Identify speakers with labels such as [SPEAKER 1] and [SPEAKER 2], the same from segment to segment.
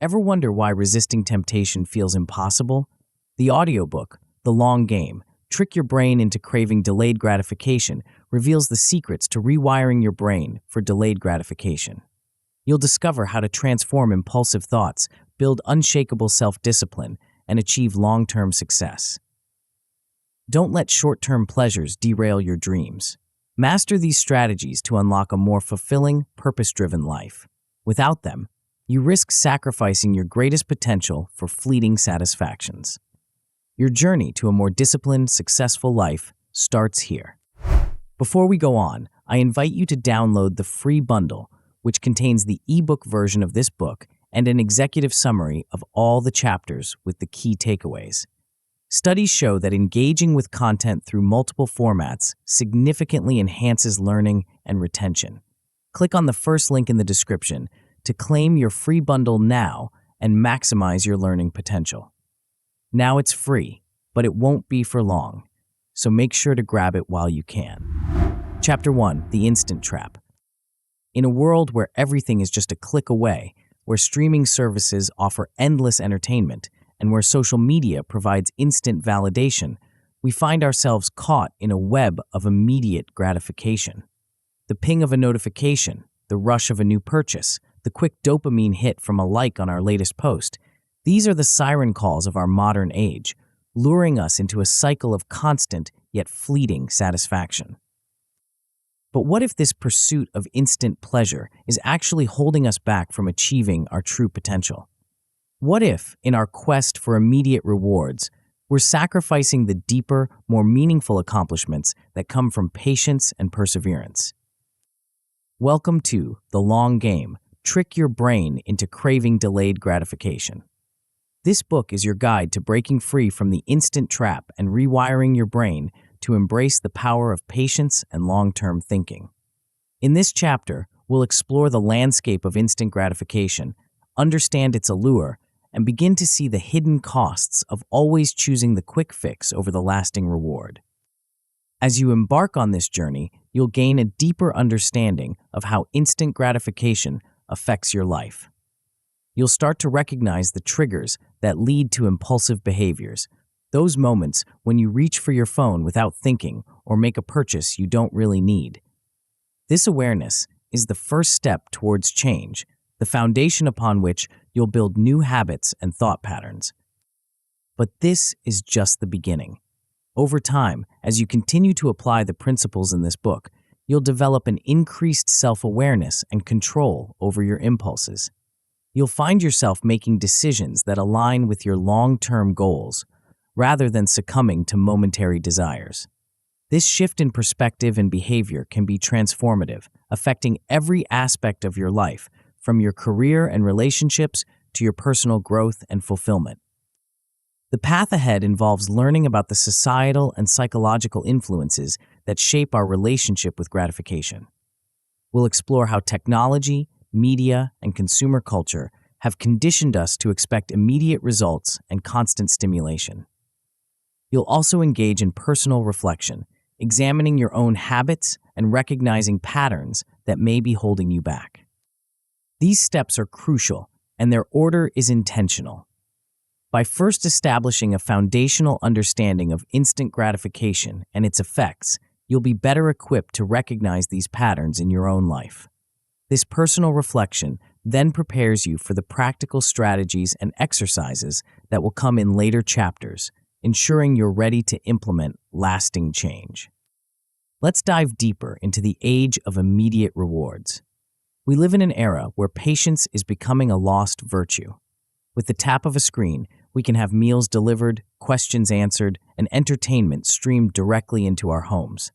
[SPEAKER 1] Ever wonder why resisting temptation feels impossible? The audiobook, The Long Game, Trick Your Brain into Craving Delayed Gratification, reveals the secrets to rewiring your brain for delayed gratification. You'll discover how to transform impulsive thoughts, build unshakable self-discipline, and achieve long-term success. Don't let short-term pleasures derail your dreams. Master these strategies to unlock a more fulfilling, purpose-driven life. Without them, you risk sacrificing your greatest potential for fleeting satisfactions. Your journey to a more disciplined, successful life starts here. Before we go on, I invite you to download the free bundle, which contains the ebook version of this book and an executive summary of all the chapters with the key takeaways. Studies show that engaging with content through multiple formats significantly enhances learning and retention. Click on the first link in the description to claim your free bundle now and maximize your learning potential. Now it's free, but it won't be for long, so make sure to grab it while you can. Chapter 1, The Instant Trap. In a world where everything is just a click away, where streaming services offer endless entertainment, and where social media provides instant validation, we find ourselves caught in a web of immediate gratification. The ping of a notification, the rush of a new purchase, the quick dopamine hit from a like on our latest post, these are the siren calls of our modern age, luring us into a cycle of constant yet fleeting satisfaction. But what if this pursuit of instant pleasure is actually holding us back from achieving our true potential? What if, in our quest for immediate rewards, we're sacrificing the deeper, more meaningful accomplishments that come from patience and perseverance? Welcome to The Long Game, Trick Your Brain into Craving Delayed Gratification. This book is your guide to breaking free from the instant trap and rewiring your brain to embrace the power of patience and long-term thinking. In this chapter, we'll explore the landscape of instant gratification, understand its allure, and begin to see the hidden costs of always choosing the quick fix over the lasting reward. As you embark on this journey, you'll gain a deeper understanding of how instant gratification affects your life. You'll start to recognize the triggers that lead to impulsive behaviors, those moments when you reach for your phone without thinking or make a purchase you don't really need. This awareness is the first step towards change, the foundation upon which you'll build new habits and thought patterns. But this is just the beginning. Over time, as you continue to apply the principles in this book, you'll develop an increased self-awareness and control over your impulses. You'll find yourself making decisions that align with your long-term goals, rather than succumbing to momentary desires. This shift in perspective and behavior can be transformative, affecting every aspect of your life, from your career and relationships to your personal growth and fulfillment. The path ahead involves learning about the societal and psychological influences that shape our relationship with gratification. We'll explore how technology, media, and consumer culture have conditioned us to expect immediate results and constant stimulation. You'll also engage in personal reflection, examining your own habits and recognizing patterns that may be holding you back. These steps are crucial, and their order is intentional. By first establishing a foundational understanding of instant gratification and its effects, you'll be better equipped to recognize these patterns in your own life. This personal reflection then prepares you for the practical strategies and exercises that will come in later chapters, ensuring you're ready to implement lasting change. Let's dive deeper into the age of immediate rewards. We live in an era where patience is becoming a lost virtue. With the tap of a screen, we can have meals delivered, questions answered, and entertainment streamed directly into our homes.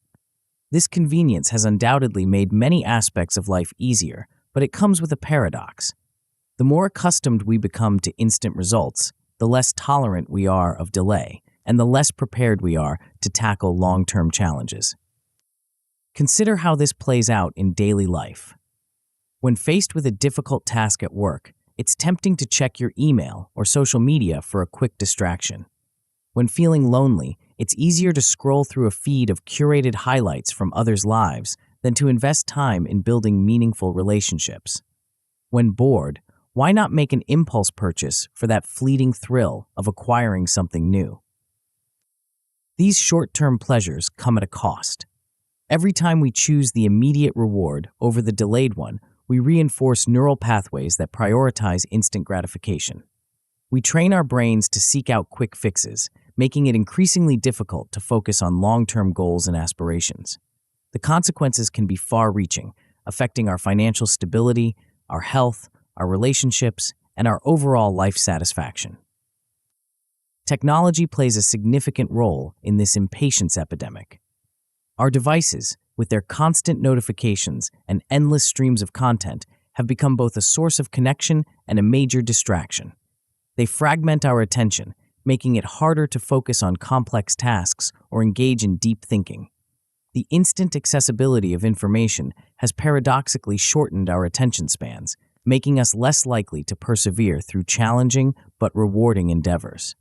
[SPEAKER 1] This convenience has undoubtedly made many aspects of life easier, but it comes with a paradox. The more accustomed we become to instant results, the less tolerant we are of delay, and the less prepared we are to tackle long-term challenges. Consider how this plays out in daily life. When faced with a difficult task at work, it's tempting to check your email or social media for a quick distraction. When feeling lonely, it's easier to scroll through a feed of curated highlights from others' lives than to invest time in building meaningful relationships. When bored, Why not make an impulse purchase for that fleeting thrill of acquiring something new? These short-term pleasures come at a cost. Every time we choose the immediate reward over the delayed one, we reinforce neural pathways that prioritize instant gratification. We train our brains to seek out quick fixes, making it increasingly difficult to focus on long-term goals and aspirations. The consequences can be far-reaching, affecting our financial stability, our health, our relationships, and our overall life satisfaction. Technology plays a significant role in this impatience epidemic. Our devices, with their constant notifications and endless streams of content, have become both a source of connection and a major distraction. They fragment our attention, making it harder to focus on complex tasks or engage in deep thinking. The instant accessibility of information has paradoxically shortened our attention spans, making us less likely to persevere through challenging but rewarding endeavors.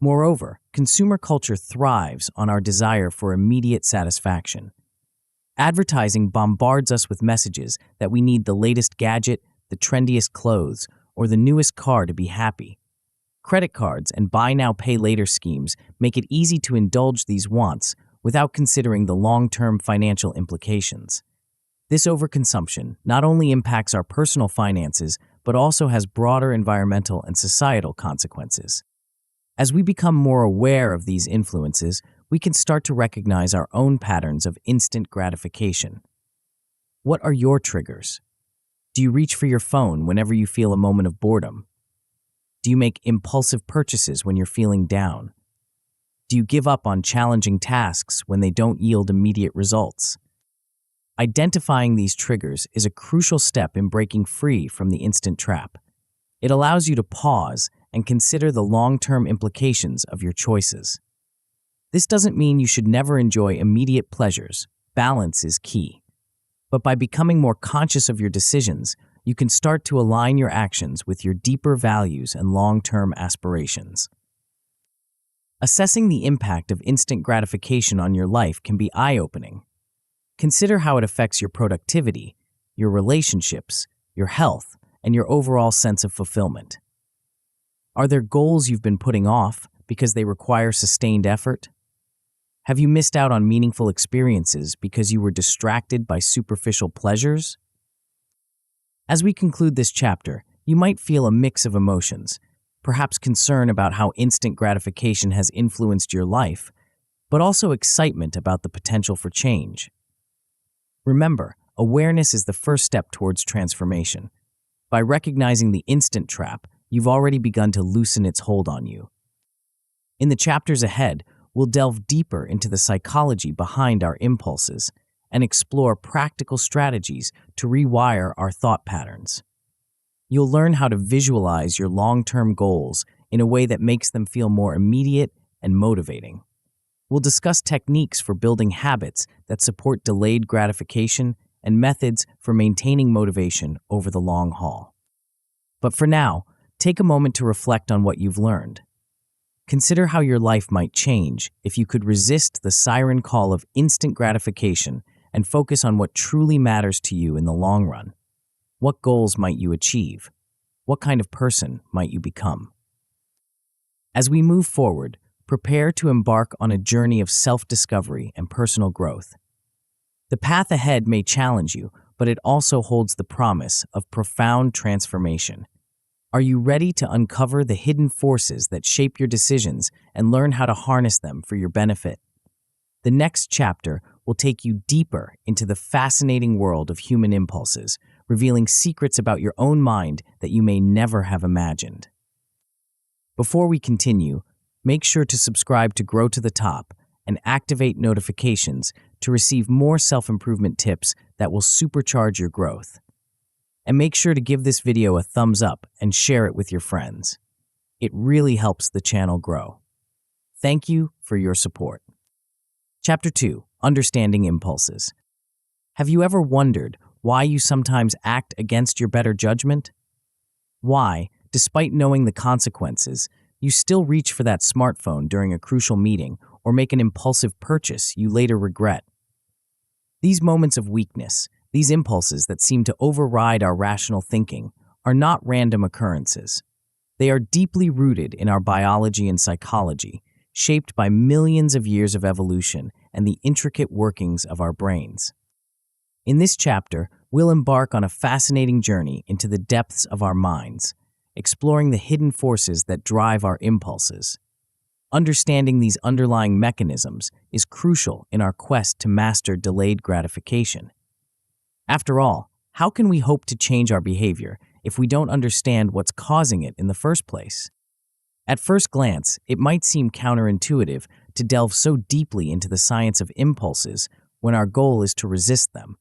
[SPEAKER 1] Moreover, consumer culture thrives on our desire for immediate satisfaction. Advertising bombards us with messages that we need the latest gadget, the trendiest clothes, or the newest car to be happy. Credit cards and buy now, pay later schemes make it easy to indulge these wants without considering the long-term financial implications. This overconsumption not only impacts our personal finances, but also has broader environmental and societal consequences. As we become more aware of these influences, we can start to recognize our own patterns of instant gratification. What are your triggers? Do you reach for your phone whenever you feel a moment of boredom? Do you make impulsive purchases when you're feeling down? Do you give up on challenging tasks when they don't yield immediate results? Identifying these triggers is a crucial step in breaking free from the instant trap. It allows you to pause and consider the long-term implications of your choices. This doesn't mean you should never enjoy immediate pleasures. Balance is key. But by becoming more conscious of your decisions, you can start to align your actions with your deeper values and long-term aspirations. Assessing the impact of instant gratification on your life can be eye-opening. Consider how it affects your productivity, your relationships, your health, and your overall sense of fulfillment. Are there goals you've been putting off because they require sustained effort? Have you missed out on meaningful experiences because you were distracted by superficial pleasures? As we conclude this chapter, you might feel a mix of emotions, perhaps concern about how instant gratification has influenced your life, but also excitement about the potential for change. Remember, awareness is the first step towards transformation. By recognizing the instant trap, you've already begun to loosen its hold on you. In the chapters ahead, we'll delve deeper into the psychology behind our impulses and explore practical strategies to rewire our thought patterns. You'll learn how to visualize your long-term goals in a way that makes them feel more immediate and motivating. We'll discuss techniques for building habits that support delayed gratification and methods for maintaining motivation over the long haul. But for now, take a moment to reflect on what you've learned. Consider how your life might change if you could resist the siren call of instant gratification and focus on what truly matters to you in the long run. What goals might you achieve? What kind of person might you become? As we move forward, prepare to embark on a journey of self-discovery and personal growth. The path ahead may challenge you, but it also holds the promise of profound transformation. Are you ready to uncover the hidden forces that shape your decisions and learn how to harness them for your benefit? The next chapter will take you deeper into the fascinating world of human impulses, revealing secrets about your own mind that you may never have imagined. Before we continue, make sure to subscribe to Grow to the Top and activate notifications to receive more self-improvement tips that will supercharge your growth. And make sure to give this video a thumbs up and share it with your friends. It really helps the channel grow. Thank you for your support. Chapter 2: Understanding Impulses. Have you ever wondered why you sometimes act against your better judgment? Why, despite knowing the consequences, you still reach for that smartphone during a crucial meeting or make an impulsive purchase you later regret? These moments of weakness, these impulses that seem to override our rational thinking, are not random occurrences. They are deeply rooted in our biology and psychology, shaped by millions of years of evolution and the intricate workings of our brains. In this chapter, we'll embark on a fascinating journey into the depths of our minds, exploring the hidden forces that drive our impulses. Understanding these underlying mechanisms is crucial in our quest to master delayed gratification. After all, how can we hope to change our behavior if we don't understand what's causing it in the first place? At first glance, it might seem counterintuitive to delve so deeply into the science of impulses when our goal is to resist them.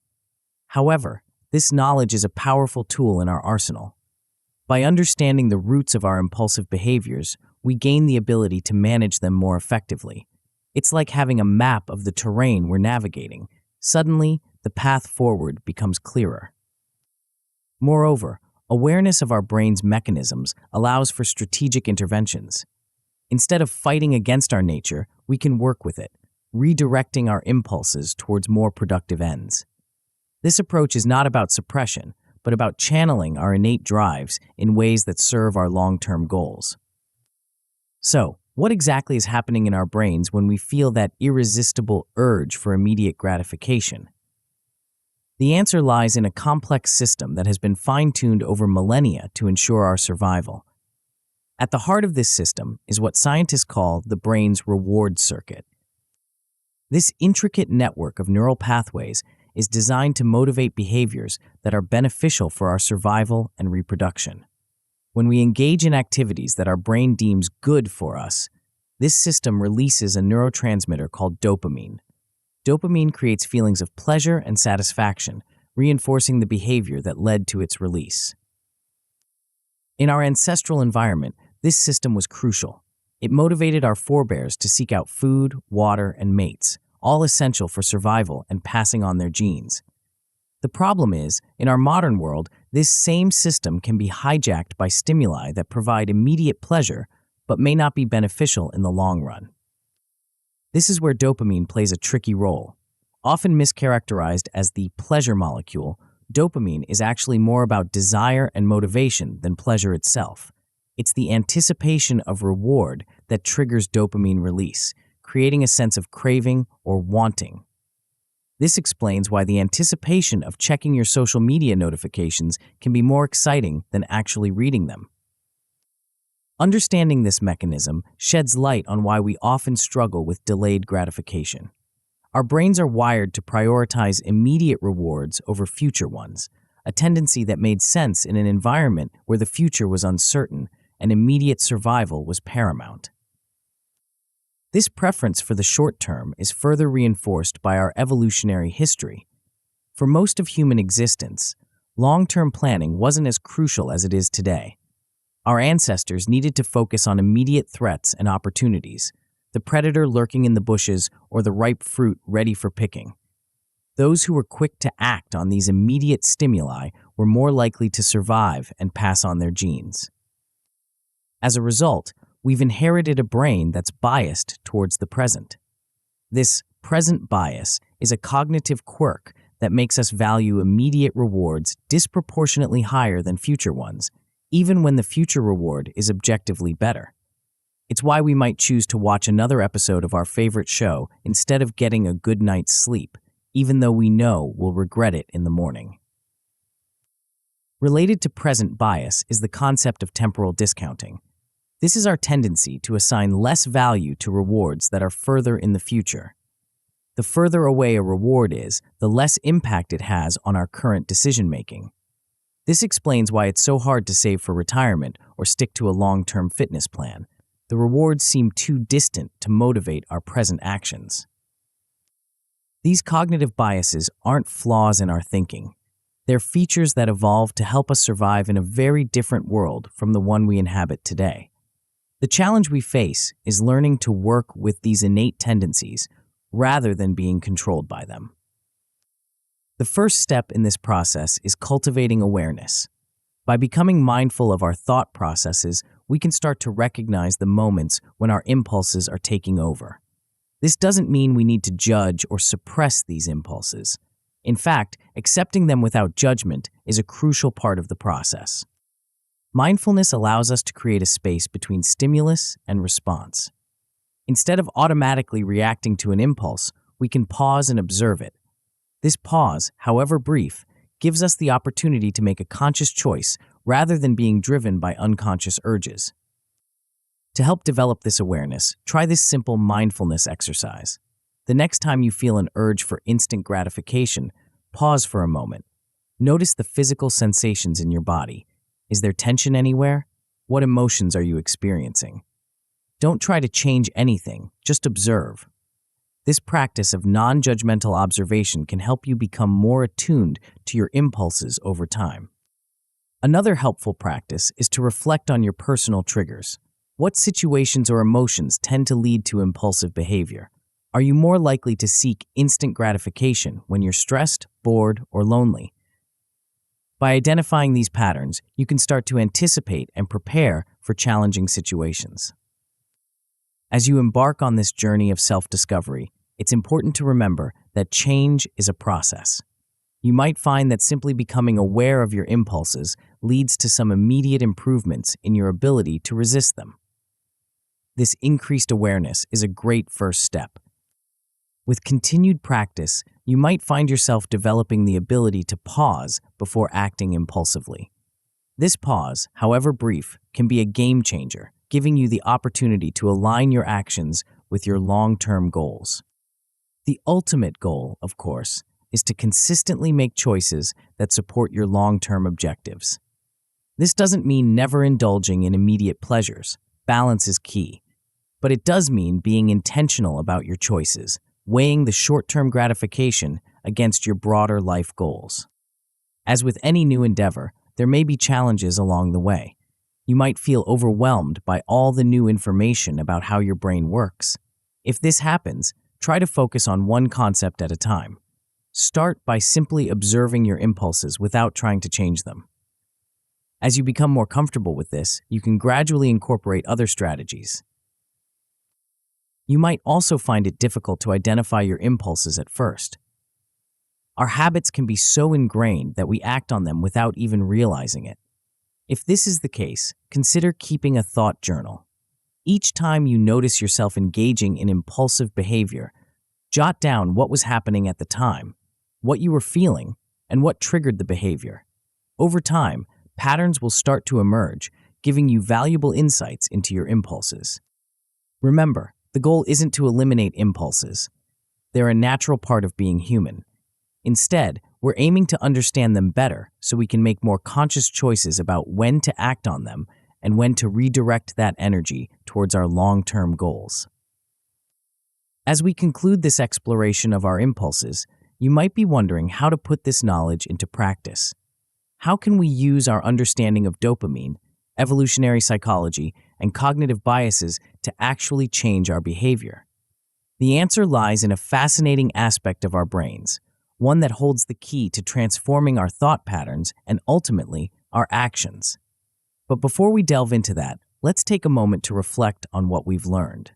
[SPEAKER 1] However, this knowledge is a powerful tool in our arsenal. By understanding the roots of our impulsive behaviors, we gain the ability to manage them more effectively. It's like having a map of the terrain we're navigating. Suddenly, the path forward becomes clearer. Moreover, awareness of our brain's mechanisms allows for strategic interventions. Instead of fighting against our nature, we can work with it, redirecting our impulses towards more productive ends. This approach is not about suppression, but about channeling our innate drives in ways that serve our long-term goals. So, what exactly is happening in our brains when we feel that irresistible urge for immediate gratification? The answer lies in a complex system that has been fine-tuned over millennia to ensure our survival. At the heart of this system is what scientists call the brain's reward circuit. This intricate network of neural pathways is designed to motivate behaviors that are beneficial for our survival and reproduction. When we engage in activities that our brain deems good for us, this system releases a neurotransmitter called dopamine. Dopamine creates feelings of pleasure and satisfaction, reinforcing the behavior that led to its release. In our ancestral environment, this system was crucial. It motivated our forebears to seek out food, water, and mates, all essential for survival and passing on their genes. The problem is, in our modern world, this same system can be hijacked by stimuli that provide immediate pleasure but may not be beneficial in the long run. This is where dopamine plays a tricky role. Often mischaracterized as the pleasure molecule, dopamine is actually more about desire and motivation than pleasure itself. It's the anticipation of reward that triggers dopamine release, creating a sense of craving or wanting. This explains why the anticipation of checking your social media notifications can be more exciting than actually reading them. Understanding this mechanism sheds light on why we often struggle with delayed gratification. Our brains are wired to prioritize immediate rewards over future ones, a tendency that made sense in an environment where the future was uncertain and immediate survival was paramount. This preference for the short term is further reinforced by our evolutionary history. For most of human existence, long-term planning wasn't as crucial as it is today. Our ancestors needed to focus on immediate threats and opportunities, the predator lurking in the bushes or the ripe fruit ready for picking. Those who were quick to act on these immediate stimuli were more likely to survive and pass on their genes. As a result, we've inherited a brain that's biased towards the present. This present bias is a cognitive quirk that makes us value immediate rewards disproportionately higher than future ones, even when the future reward is objectively better. It's why we might choose to watch another episode of our favorite show instead of getting a good night's sleep, even though we know we'll regret it in the morning. Related to present bias is the concept of temporal discounting. This is our tendency to assign less value to rewards that are further in the future. The further away a reward is, the less impact it has on our current decision-making. This explains why it's so hard to save for retirement or stick to a long-term fitness plan. The rewards seem too distant to motivate our present actions. These cognitive biases aren't flaws in our thinking. They're features that evolved to help us survive in a very different world from the one we inhabit today. The challenge we face is learning to work with these innate tendencies rather than being controlled by them. The first step in this process is cultivating awareness. By becoming mindful of our thought processes, we can start to recognize the moments when our impulses are taking over. This doesn't mean we need to judge or suppress these impulses. In fact, accepting them without judgment is a crucial part of the process. Mindfulness allows us to create a space between stimulus and response. Instead of automatically reacting to an impulse, we can pause and observe it. This pause, however brief, gives us the opportunity to make a conscious choice rather than being driven by unconscious urges. To help develop this awareness, try this simple mindfulness exercise. The next time you feel an urge for instant gratification, pause for a moment. Notice the physical sensations in your body. Is there tension anywhere? What emotions are you experiencing? Don't try to change anything, just observe. This practice of non-judgmental observation can help you become more attuned to your impulses over time. Another helpful practice is to reflect on your personal triggers. What situations or emotions tend to lead to impulsive behavior? Are you more likely to seek instant gratification when you're stressed, bored, or lonely? By identifying these patterns, you can start to anticipate and prepare for challenging situations. As you embark on this journey of self-discovery, it's important to remember that change is a process. You might find that simply becoming aware of your impulses leads to some immediate improvements in your ability to resist them. This increased awareness is a great first step. With continued practice, you might find yourself developing the ability to pause before acting impulsively. This pause, however brief, can be a game changer, giving you the opportunity to align your actions with your long-term goals. The ultimate goal, of course, is to consistently make choices that support your long-term objectives. This doesn't mean never indulging in immediate pleasures. Balance is key. But it does mean being intentional about your choices, weighing the short-term gratification against your broader life goals. As with any new endeavor, there may be challenges along the way. You might feel overwhelmed by all the new information about how your brain works. If this happens, try to focus on one concept at a time. Start by simply observing your impulses without trying to change them. As you become more comfortable with this, you can gradually incorporate other strategies. You might also find it difficult to identify your impulses at first. Our habits can be so ingrained that we act on them without even realizing it. If this is the case, consider keeping a thought journal. Each time you notice yourself engaging in impulsive behavior, jot down what was happening at the time, what you were feeling, and what triggered the behavior. Over time, patterns will start to emerge, giving you valuable insights into your impulses. Remember, the goal isn't to eliminate impulses. They're a natural part of being human. Instead, we're aiming to understand them better so we can make more conscious choices about when to act on them and when to redirect that energy towards our long-term goals. As we conclude this exploration of our impulses, you might be wondering how to put this knowledge into practice. How can we use our understanding of dopamine, evolutionary psychology, and cognitive biases to actually change our behavior? The answer lies in a fascinating aspect of our brains, one that holds the key to transforming our thought patterns and ultimately our actions. But before we delve into that, let's take a moment to reflect on what we've learned.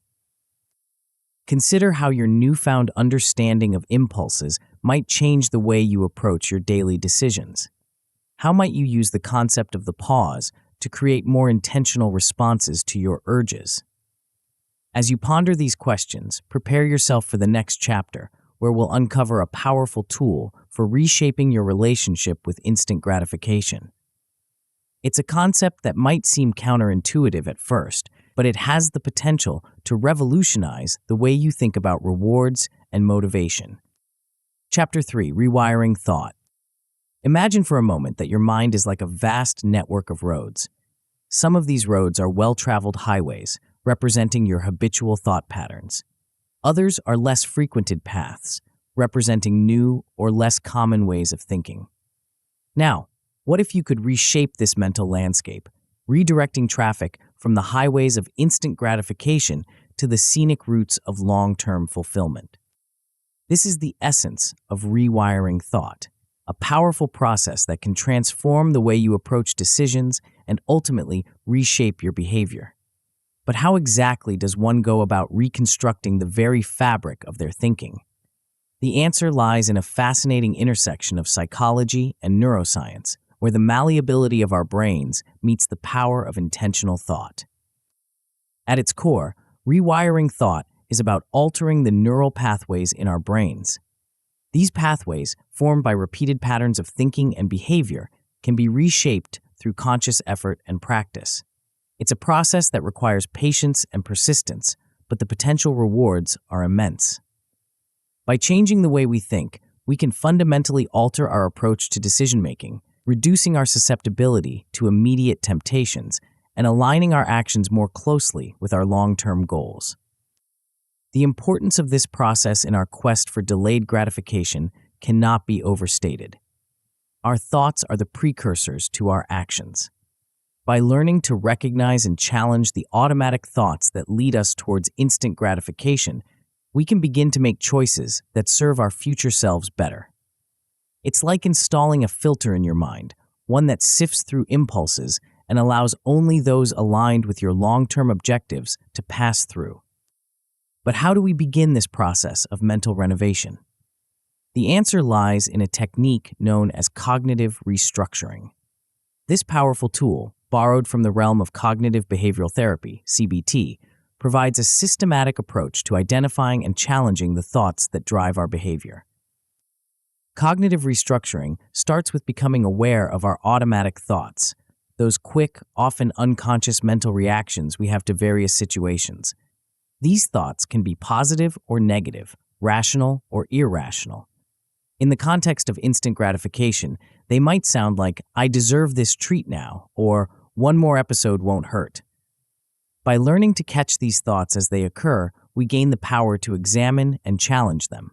[SPEAKER 1] Consider how your newfound understanding of impulses might change the way you approach your daily decisions. How might you use the concept of the pause to create more intentional responses to your urges? As you ponder these questions, prepare yourself for the next chapter, where we'll uncover a powerful tool for reshaping your relationship with instant gratification. It's a concept that might seem counterintuitive at first, but it has the potential to revolutionize the way you think about rewards and motivation. Chapter 3: Rewiring Thought. Imagine for a moment that your mind is like a vast network of roads. Some of these roads are well-traveled highways, representing your habitual thought patterns. Others are less frequented paths, representing new or less common ways of thinking. Now, what if you could reshape this mental landscape, redirecting traffic from the highways of instant gratification to the scenic routes of long-term fulfillment? This is the essence of rewiring thought, a powerful process that can transform the way you approach decisions and ultimately reshape your behavior. But how exactly does one go about reconstructing the very fabric of their thinking? The answer lies in a fascinating intersection of psychology and neuroscience, where the malleability of our brains meets the power of intentional thought. At its core, rewiring thought is about altering the neural pathways in our brains. These pathways, formed by repeated patterns of thinking and behavior, can be reshaped through conscious effort and practice. It's a process that requires patience and persistence, but the potential rewards are immense. By changing the way we think, we can fundamentally alter our approach to decision-making, reducing our susceptibility to immediate temptations and aligning our actions more closely with our long-term goals. The importance of this process in our quest for delayed gratification cannot be overstated. Our thoughts are the precursors to our actions. By learning to recognize and challenge the automatic thoughts that lead us towards instant gratification, we can begin to make choices that serve our future selves better. It's like installing a filter in your mind, one that sifts through impulses and allows only those aligned with your long-term objectives to pass through. But how do we begin this process of mental renovation? The answer lies in a technique known as cognitive restructuring. This powerful tool, borrowed from the realm of cognitive behavioral therapy, CBT, provides a systematic approach to identifying and challenging the thoughts that drive our behavior. Cognitive restructuring starts with becoming aware of our automatic thoughts, those quick, often unconscious mental reactions we have to various situations. These thoughts can be positive or negative, rational or irrational. In the context of instant gratification, they might sound like, "I deserve this treat now," or "one more episode won't hurt." By learning to catch these thoughts as they occur, we gain the power to examine and challenge them.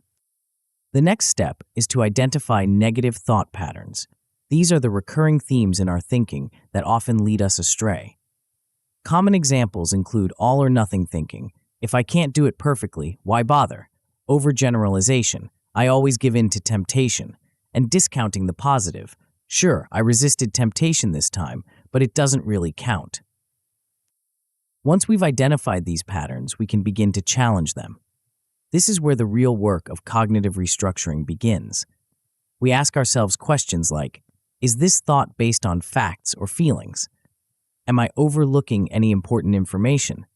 [SPEAKER 1] The next step is to identify negative thought patterns. These are the recurring themes in our thinking that often lead us astray. Common examples include all or nothing thinking, "If I can't do it perfectly, why bother?" Overgeneralization, "I always give in to temptation," and discounting the positive, "Sure, I resisted temptation this time, but it doesn't really count." Once we've identified these patterns, we can begin to challenge them. This is where the real work of cognitive restructuring begins. We ask ourselves questions like, is this thought based on facts or feelings? Am I overlooking any important information?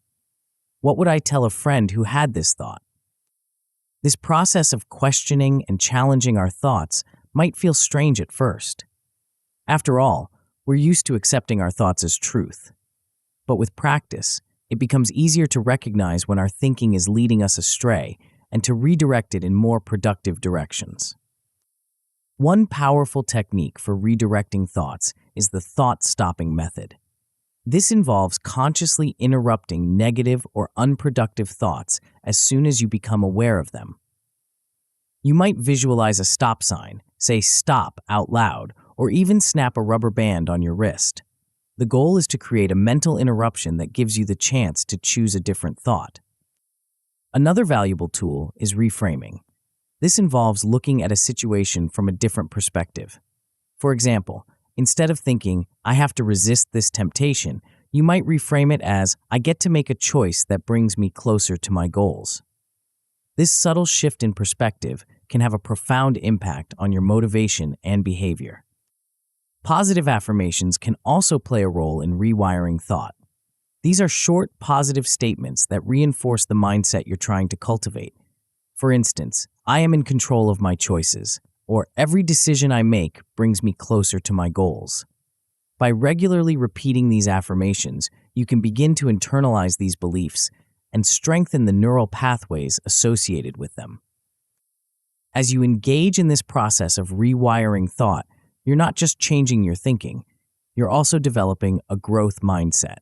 [SPEAKER 1] What would I tell a friend who had this thought? This process of questioning and challenging our thoughts might feel strange at first. After all, we're used to accepting our thoughts as truth. But with practice, it becomes easier to recognize when our thinking is leading us astray and to redirect it in more productive directions. One powerful technique for redirecting thoughts is the thought-stopping method. This involves consciously interrupting negative or unproductive thoughts as soon as you become aware of them. You might visualize a stop sign, say "stop" out loud, or even snap a rubber band on your wrist. The goal is to create a mental interruption that gives you the chance to choose a different thought. Another valuable tool is reframing. This involves looking at a situation from a different perspective. For example, instead of thinking, "I have to resist this temptation," you might reframe it as, "I get to make a choice that brings me closer to my goals." This subtle shift in perspective can have a profound impact on your motivation and behavior. Positive affirmations can also play a role in rewiring thought. These are short, positive statements that reinforce the mindset you're trying to cultivate. For instance, "I am in control of my choices," or "every decision I make brings me closer to my goals." By regularly repeating these affirmations, you can begin to internalize these beliefs and strengthen the neural pathways associated with them. As you engage in this process of rewiring thought, you're not just changing your thinking, you're also developing a growth mindset.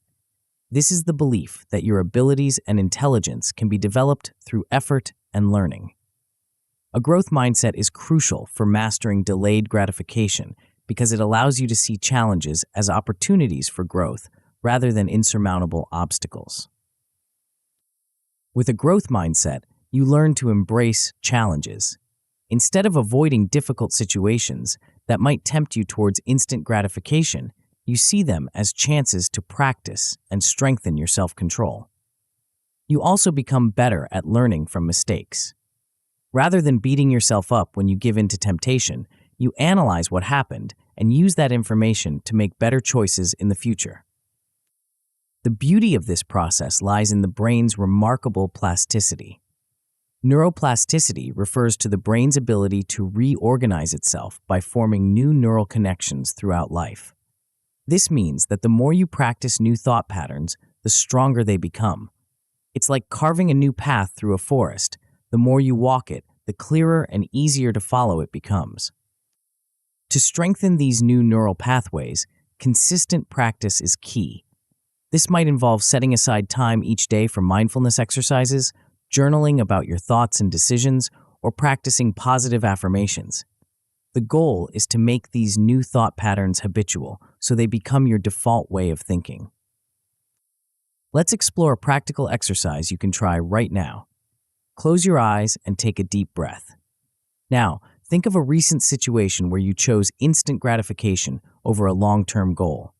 [SPEAKER 1] This is the belief that your abilities and intelligence can be developed through effort and learning. A growth mindset is crucial for mastering delayed gratification because it allows you to see challenges as opportunities for growth rather than insurmountable obstacles. With a growth mindset, you learn to embrace challenges. Instead of avoiding difficult situations that might tempt you towards instant gratification, you see them as chances to practice and strengthen your self-control. You also become better at learning from mistakes. Rather than beating yourself up when you give in to temptation, you analyze what happened and use that information to make better choices in the future. The beauty of this process lies in the brain's remarkable plasticity. Neuroplasticity refers to the brain's ability to reorganize itself by forming new neural connections throughout life. This means that the more you practice new thought patterns, the stronger they become. It's like carving a new path through a forest. The more you walk it, the clearer and easier to follow it becomes. To strengthen these new neural pathways, consistent practice is key. This might involve setting aside time each day for mindfulness exercises, journaling about your thoughts and decisions, or practicing positive affirmations. The goal is to make these new thought patterns habitual so they become your default way of thinking. Let's explore a practical exercise you can try right now. Close your eyes and take a deep breath. Now, think of a recent situation where you chose instant gratification over a long-term goal.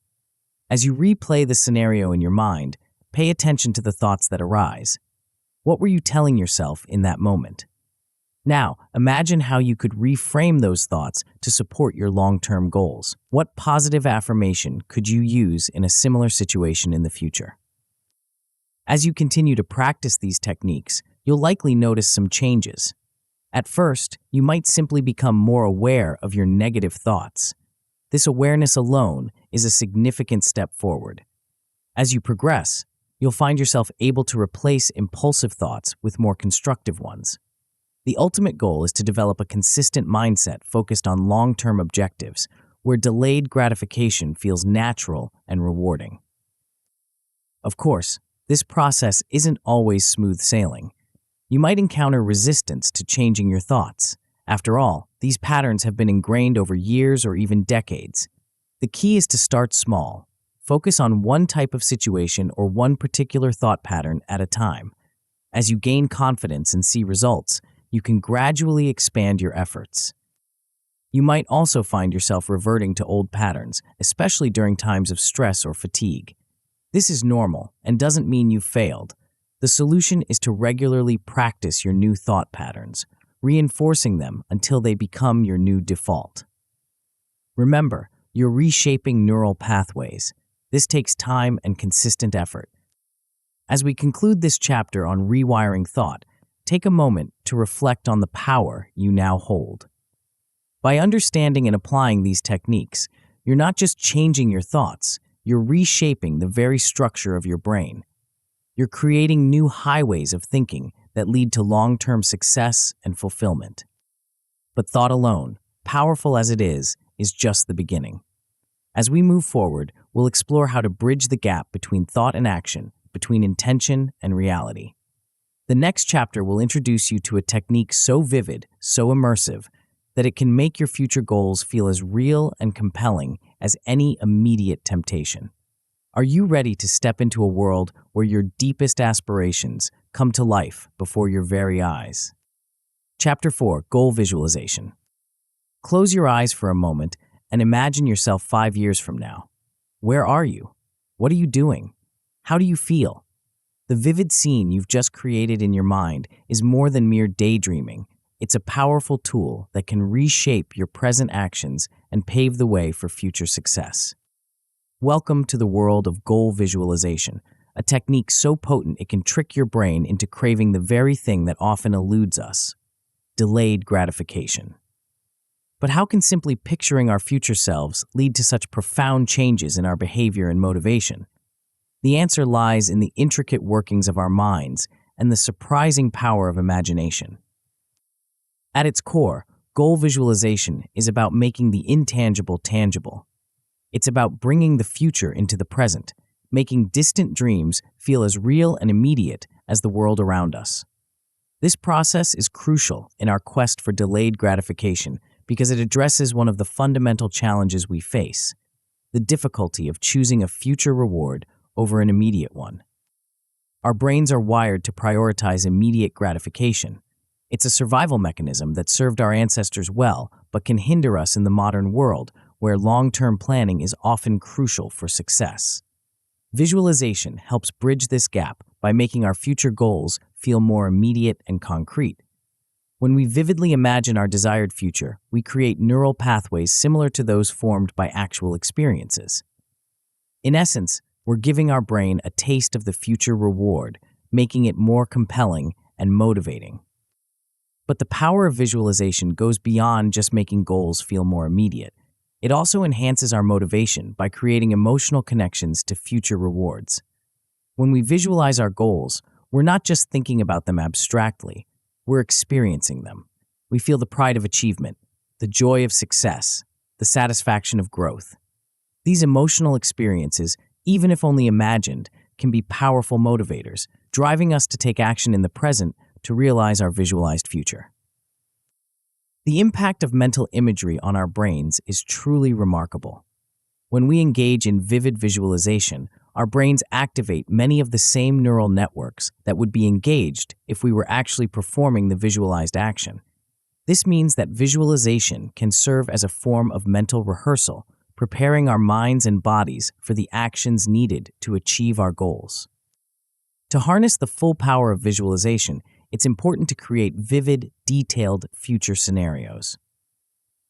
[SPEAKER 1] As you replay the scenario in your mind, pay attention to the thoughts that arise. What were you telling yourself in that moment? Now, imagine how you could reframe those thoughts to support your long-term goals. What positive affirmation could you use in a similar situation in the future? As you continue to practice these techniques, you'll likely notice some changes. At first, you might simply become more aware of your negative thoughts. This awareness alone is a significant step forward. As you progress, you'll find yourself able to replace impulsive thoughts with more constructive ones. The ultimate goal is to develop a consistent mindset focused on long-term objectives, where delayed gratification feels natural and rewarding. Of course, this process isn't always smooth sailing. You might encounter resistance to changing your thoughts. After all, these patterns have been ingrained over years or even decades. The key is to start small. Focus on one type of situation or one particular thought pattern at a time. As you gain confidence and see results, you can gradually expand your efforts. You might also find yourself reverting to old patterns, especially during times of stress or fatigue. This is normal and doesn't mean you've failed. The solution is to regularly practice your new thought patterns, reinforcing them until they become your new default. Remember, you're reshaping neural pathways. This takes time and consistent effort. As we conclude this chapter on rewiring thought, take a moment to reflect on the power you now hold. By understanding and applying these techniques, you're not just changing your thoughts, you're reshaping the very structure of your brain. You're creating new highways of thinking that lead to long-term success and fulfillment. But thought alone, powerful as it is just the beginning. As we move forward, we'll explore how to bridge the gap between thought and action, between intention and reality. The next chapter will introduce you to a technique so vivid, so immersive, that it can make your future goals feel as real and compelling as any immediate temptation. Are you ready to step into a world where your deepest aspirations come to life before your very eyes? Chapter 4, Goal Visualization. Close your eyes for a moment and imagine yourself 5 years from now. Where are you? What are you doing? How do you feel? The vivid scene you've just created in your mind is more than mere daydreaming. It's a powerful tool that can reshape your present actions and pave the way for future success. Welcome to the world of goal visualization, a technique so potent it can trick your brain into craving the very thing that often eludes us: delayed gratification. But how can simply picturing our future selves lead to such profound changes in our behavior and motivation? The answer lies in the intricate workings of our minds and the surprising power of imagination. At its core, goal visualization is about making the intangible tangible. It's about bringing the future into the present, making distant dreams feel as real and immediate as the world around us. This process is crucial in our quest for delayed gratification because it addresses one of the fundamental challenges we face: the difficulty of choosing a future reward over an immediate one. Our brains are wired to prioritize immediate gratification. It's a survival mechanism that served our ancestors well, but can hinder us in the modern world, where long-term planning is often crucial for success. Visualization helps bridge this gap by making our future goals feel more immediate and concrete. When we vividly imagine our desired future, we create neural pathways similar to those formed by actual experiences. In essence, we're giving our brain a taste of the future reward, making it more compelling and motivating. But the power of visualization goes beyond just making goals feel more immediate. It also enhances our motivation by creating emotional connections to future rewards. When we visualize our goals, we're not just thinking about them abstractly, we're experiencing them. We feel the pride of achievement, the joy of success, the satisfaction of growth. These emotional experiences, even if only imagined, can be powerful motivators, driving us to take action in the present to realize our visualized future. The impact of mental imagery on our brains is truly remarkable. When we engage in vivid visualization, our brains activate many of the same neural networks that would be engaged if we were actually performing the visualized action. This means that visualization can serve as a form of mental rehearsal, preparing our minds and bodies for the actions needed to achieve our goals. To harness the full power of visualization, it's important to create vivid, detailed future scenarios.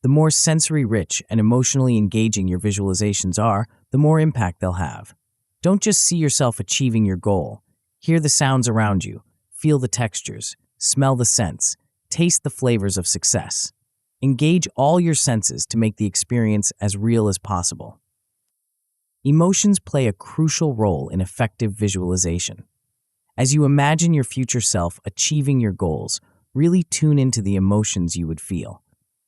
[SPEAKER 1] The more sensory-rich and emotionally engaging your visualizations are, the more impact they'll have. Don't just see yourself achieving your goal. Hear the sounds around you, feel the textures, smell the scents, taste the flavors of success. Engage all your senses to make the experience as real as possible. Emotions play a crucial role in effective visualization. As you imagine your future self achieving your goals, really tune into the emotions you would feel.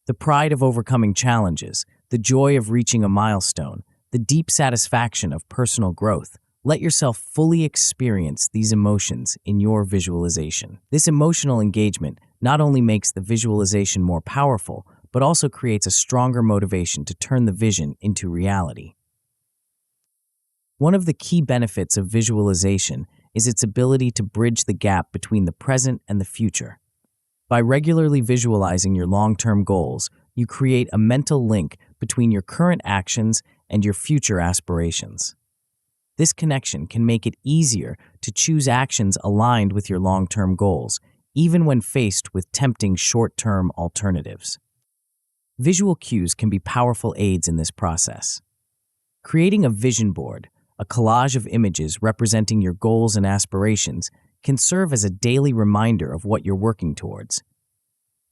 [SPEAKER 1] The pride of overcoming challenges, the joy of reaching a milestone, the deep satisfaction of personal growth. Let yourself fully experience these emotions in your visualization. This emotional engagement not only makes the visualization more powerful, but also creates a stronger motivation to turn the vision into reality. One of the key benefits of visualization is its ability to bridge the gap between the present and the future. By regularly visualizing your long-term goals, you create a mental link between your current actions and your future aspirations. This connection can make it easier to choose actions aligned with your long-term goals, even when faced with tempting short-term alternatives. Visual cues can be powerful aids in this process. Creating a vision board, a collage of images representing your goals and aspirations, can serve as a daily reminder of what you're working towards.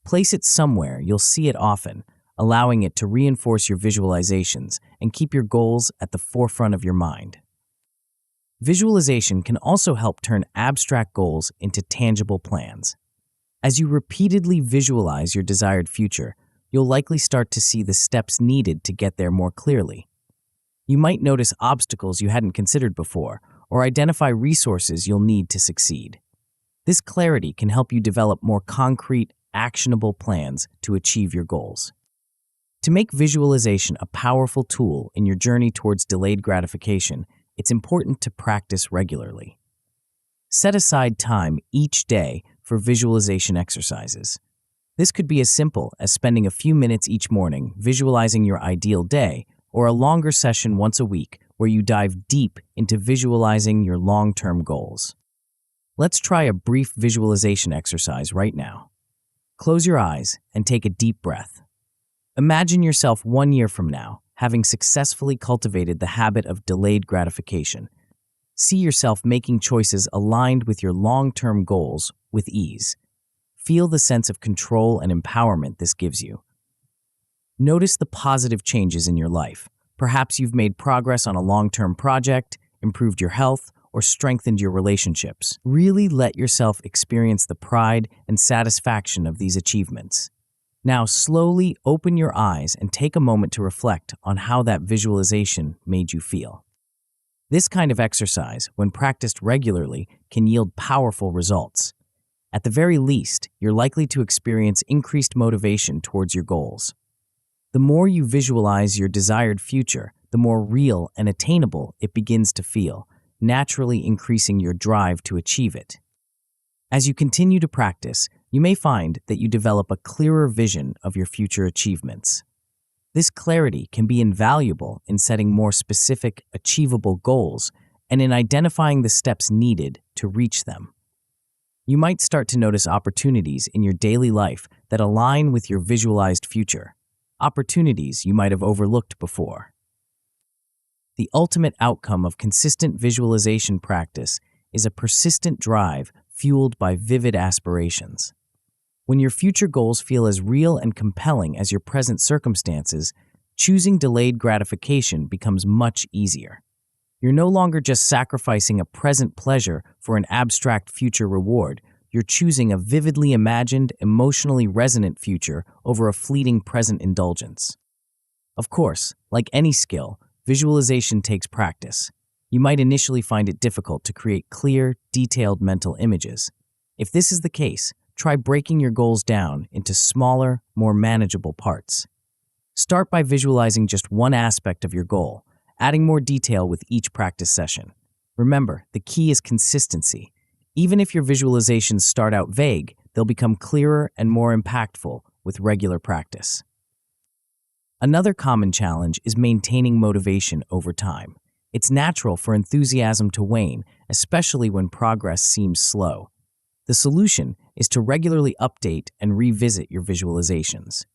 [SPEAKER 1] Place it somewhere you'll see it often, allowing it to reinforce your visualizations and keep your goals at the forefront of your mind. Visualization can also help turn abstract goals into tangible plans. As you repeatedly visualize your desired future, you'll likely start to see the steps needed to get there more clearly. You might notice obstacles you hadn't considered before, or identify resources you'll need to succeed. This clarity can help you develop more concrete, actionable plans to achieve your goals. To make visualization a powerful tool in your journey towards delayed gratification, it's important to practice regularly. Set aside time each day for visualization exercises. This could be as simple as spending a few minutes each morning visualizing your ideal day, or a longer session once a week where you dive deep into visualizing your long-term goals. Let's try a brief visualization exercise right now. Close your eyes and take a deep breath. Imagine yourself 1 year from now, having successfully cultivated the habit of delayed gratification. See yourself making choices aligned with your long-term goals with ease. Feel the sense of control and empowerment this gives you. Notice the positive changes in your life. Perhaps you've made progress on a long-term project, improved your health, or strengthened your relationships. Really let yourself experience the pride and satisfaction of these achievements. Now slowly open your eyes and take a moment to reflect on how that visualization made you feel. This kind of exercise, when practiced regularly, can yield powerful results. At the very least, you're likely to experience increased motivation towards your goals. The more you visualize your desired future, the more real and attainable it begins to feel, naturally increasing your drive to achieve it. As you continue to practice, you may find that you develop a clearer vision of your future achievements. This clarity can be invaluable in setting more specific, achievable goals and in identifying the steps needed to reach them. you might start to notice opportunities in your daily life that align with your visualized future, opportunities you might have overlooked before. The ultimate outcome of consistent visualization practice is a persistent drive fueled by vivid aspirations. When your future goals feel as real and compelling as your present circumstances, choosing delayed gratification becomes much easier. You're no longer just sacrificing a present pleasure for an abstract future reward. You're choosing a vividly imagined, emotionally resonant future over a fleeting present indulgence. Of course, like any skill, visualization takes practice. You might initially find it difficult to create clear, detailed mental images. If this is the case, try breaking your goals down into smaller, more manageable parts. Start by visualizing just one aspect of your goal, adding more detail with each practice session. Remember, the key is consistency. Even if your visualizations start out vague, they'll become clearer and more impactful with regular practice. Another common challenge is maintaining motivation over time. It's natural for enthusiasm to wane, especially when progress seems slow. The solution is to regularly update and revisit your visualizations.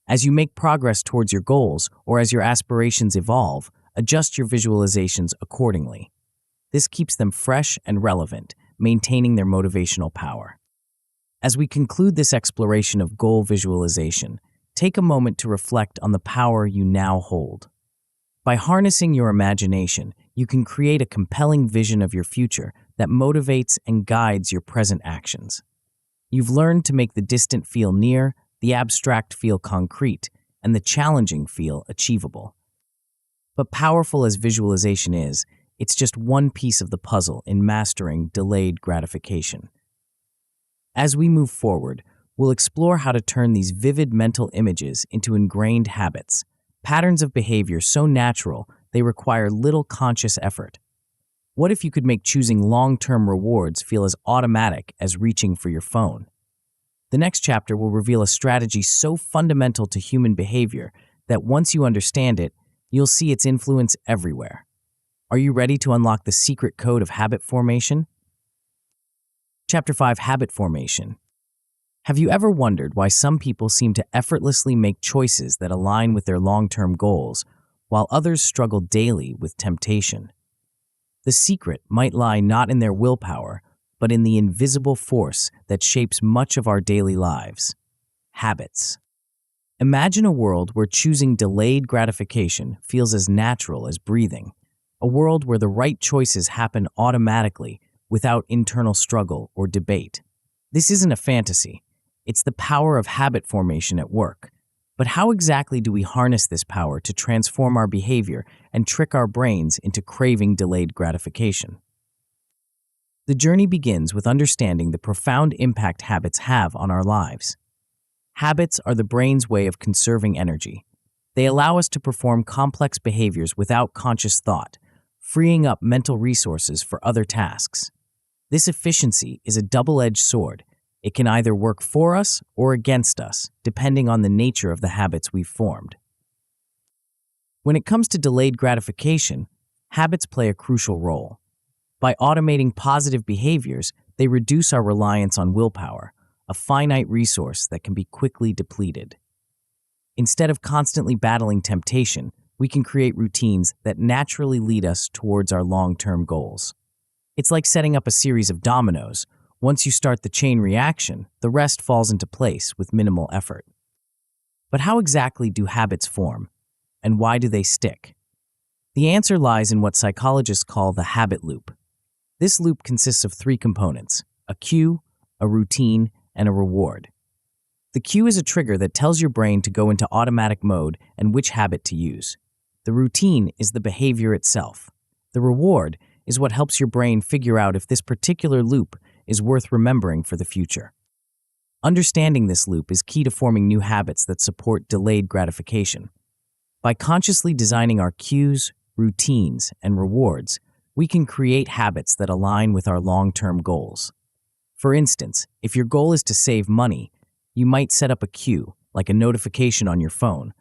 [SPEAKER 1] As you make progress towards your goals or as your aspirations evolve, adjust your visualizations accordingly. This keeps them fresh and relevant, maintaining their motivational power. As we conclude this exploration of goal visualization, take a moment to reflect on the power you now hold. By harnessing your imagination, you can create a compelling vision of your future that motivates and guides your present actions. You've learned to make the distant feel near, the abstract feel concrete, and the challenging feel achievable. But powerful as visualization is, it's just one piece of the puzzle in mastering delayed gratification. As we move forward, we'll explore how to turn these vivid mental images into ingrained habits, patterns of behavior so natural they require little conscious effort. What if you could make choosing long-term rewards feel as automatic as reaching for your phone? The next chapter will reveal a strategy so fundamental to human behavior that once you understand it, you'll see its influence everywhere. Are you ready to unlock the secret code of habit formation? Chapter 5: Habit Formation. Have you ever wondered why some people seem to effortlessly make choices that align with their long-term goals, while others struggle daily with temptation? The secret might lie not in their willpower, but in the invisible force that shapes much of our daily lives: habits. Imagine a world where choosing delayed gratification feels as natural as breathing, a world where the right choices happen automatically without internal struggle or debate. This isn't a fantasy. It's the power of habit formation at work. But how exactly do we harness this power to transform our behavior and trick our brains into craving delayed gratification? The journey begins with understanding the profound impact habits have on our lives. Habits are the brain's way of conserving energy. They allow us to perform complex behaviors without conscious thought, freeing up mental resources for other tasks. This efficiency is a double-edged sword. It can either work for us or against us, depending on the nature of the habits we've formed. When it comes to delayed gratification, habits play a crucial role. By automating positive behaviors, they reduce our reliance on willpower, a finite resource that can be quickly depleted. Instead of constantly battling temptation, we can create routines that naturally lead us towards our long-term goals. It's like setting up a series of dominoes. Once you start the chain reaction, the rest falls into place with minimal effort. But how exactly do habits form, and why do they stick? The answer lies in what psychologists call the habit loop. This loop consists of three components: a cue, a routine, and a reward. The cue is a trigger that tells your brain to go into automatic mode and which habit to use. The routine is the behavior itself. The reward is what helps your brain figure out if this particular loop is worth remembering for the future. Understanding this loop is key to forming new habits that support delayed gratification. By consciously designing our cues, routines, and rewards, we can create habits that align with our long-term goals. For instance, if your goal is to save money, you might set up a cue, like a notification on your phone,